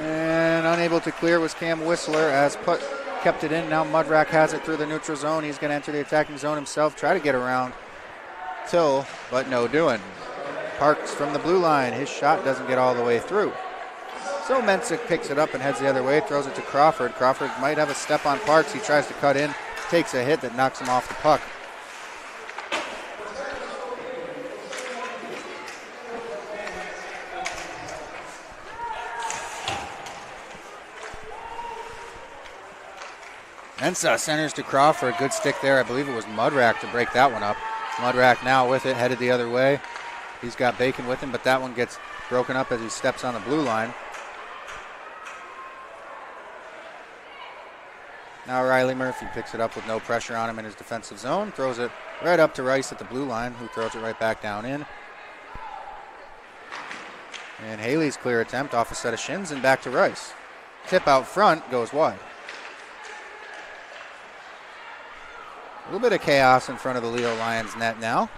And unable to clear was Cam Whistler as Putt kept it in. Now Mudrack has it through the neutral zone. He's going to enter the attacking zone himself, try to get around Till, but no doing. Parks from the blue line. His shot doesn't get all the way through. So Mensick picks it up and heads the other way, throws it to Crawford. Crawford might have a step on Parks. He tries to cut in, takes a hit that knocks him off the puck. Mensa centers to Crawford. Good stick there. I believe it was Mudrack to break that one up. Mudrack now with it, headed the other way. He's got Bacon with him, but that one gets broken up as he steps on the blue line. Now Riley Murphy picks it up with no pressure on him in his defensive zone. Throws it right up to Rice at the blue line, who throws it right back down in. And Haley's clear attempt off a set of shins and back to Rice. Tip out front goes wide. A little bit of chaos in front of the Leo Lions net now.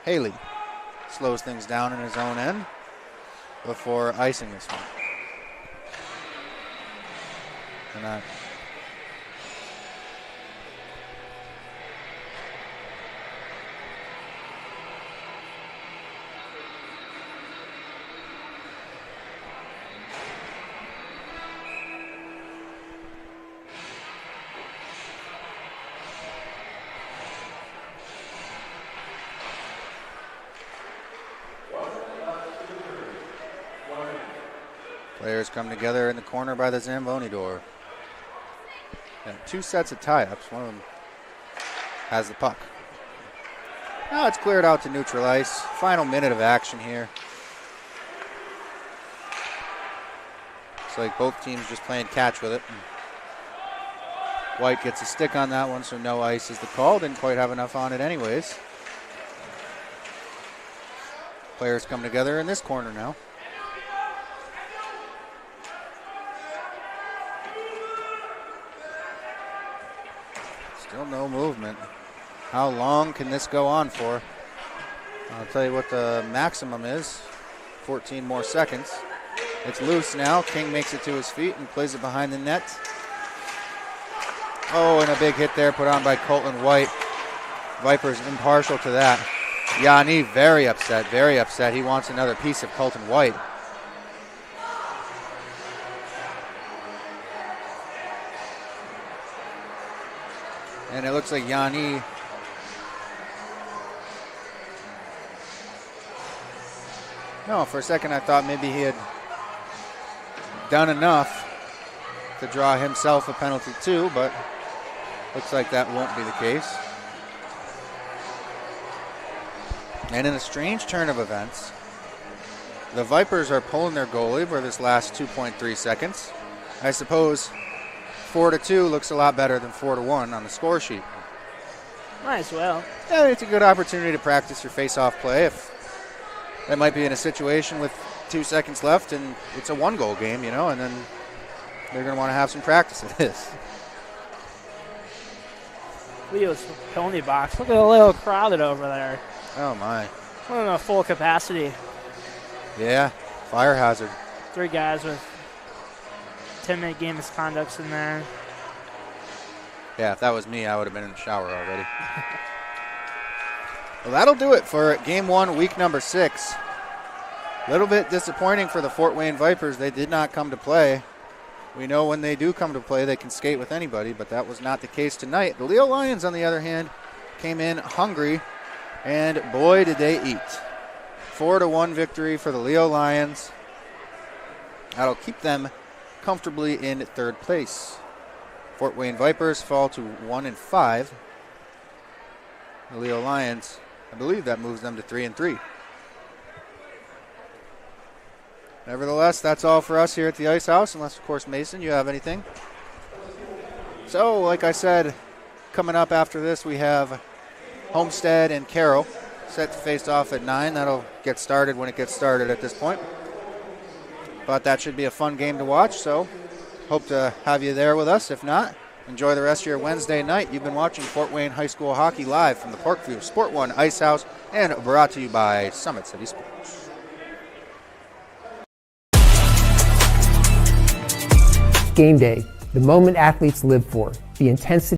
Haley slows things down in his own end before icing this one. And players come together in the corner by the Zamboni door. And 2 sets of tie-ups. One of them has the puck. Now it's cleared out to neutral ice. Final minute of action here. Looks like both teams just playing catch with it. White gets a stick on that one, so no ice is the call. Didn't quite have enough on it anyways. Players come together in this corner now. Still no movement. How long can this go on for? I'll tell you what the maximum is. 14 more seconds. It's loose now. King makes it to his feet and plays it behind the net. Oh, and a big hit there put on by Colton White. Vipers impartial to that. Yanni very upset, very upset. He wants another piece of Colton White. And it looks like Yanni no, for a second I thought maybe he had done enough to draw himself a penalty too, but looks like that won't be the case. And in a strange turn of events, the Vipers are pulling their goalie for this last 2.3 seconds. I suppose 4-2 looks a lot better than 4-1 on the score sheet. Might as well. Yeah, it's a good opportunity to practice your face-off play. If that might be in a situation with 2 seconds left and it's a 1-goal game, and then they're going to want to have some practice at this. Leo's penalty box. Look at a little crowded over there. Oh, my. We're in a full capacity. Yeah, fire hazard. 3 guys with 10-minute game misconducts in there. Yeah, if that was me, I would have been in the shower already. Well, that'll do it for Game 1, week number 6. A little bit disappointing for the Fort Wayne Vipers. They did not come to play. We know when they do come to play, they can skate with anybody, but that was not the case tonight. The Leo Lions, on the other hand, came in hungry, and boy, did they eat. 4-1 victory for the Leo Lions. That'll keep them comfortably in 3rd place. Fort Wayne Vipers fall to 1-5. The Leo Lions, I believe that moves them to 3-3. Nevertheless, that's all for us here at the Ice House, unless, of course, Mason, you have anything. So, like I said, coming up after this, we have Homestead and Carroll set to face off at 9. That'll get started when it gets started at this point. But that should be a fun game to watch, so hope to have you there with us. If not, enjoy the rest of your Wednesday night. You've been watching Fort Wayne High School Hockey live from the Parkview Sport 1 Ice House and brought to you by Summit City Sports. Game day, the moment athletes live for, the intensity.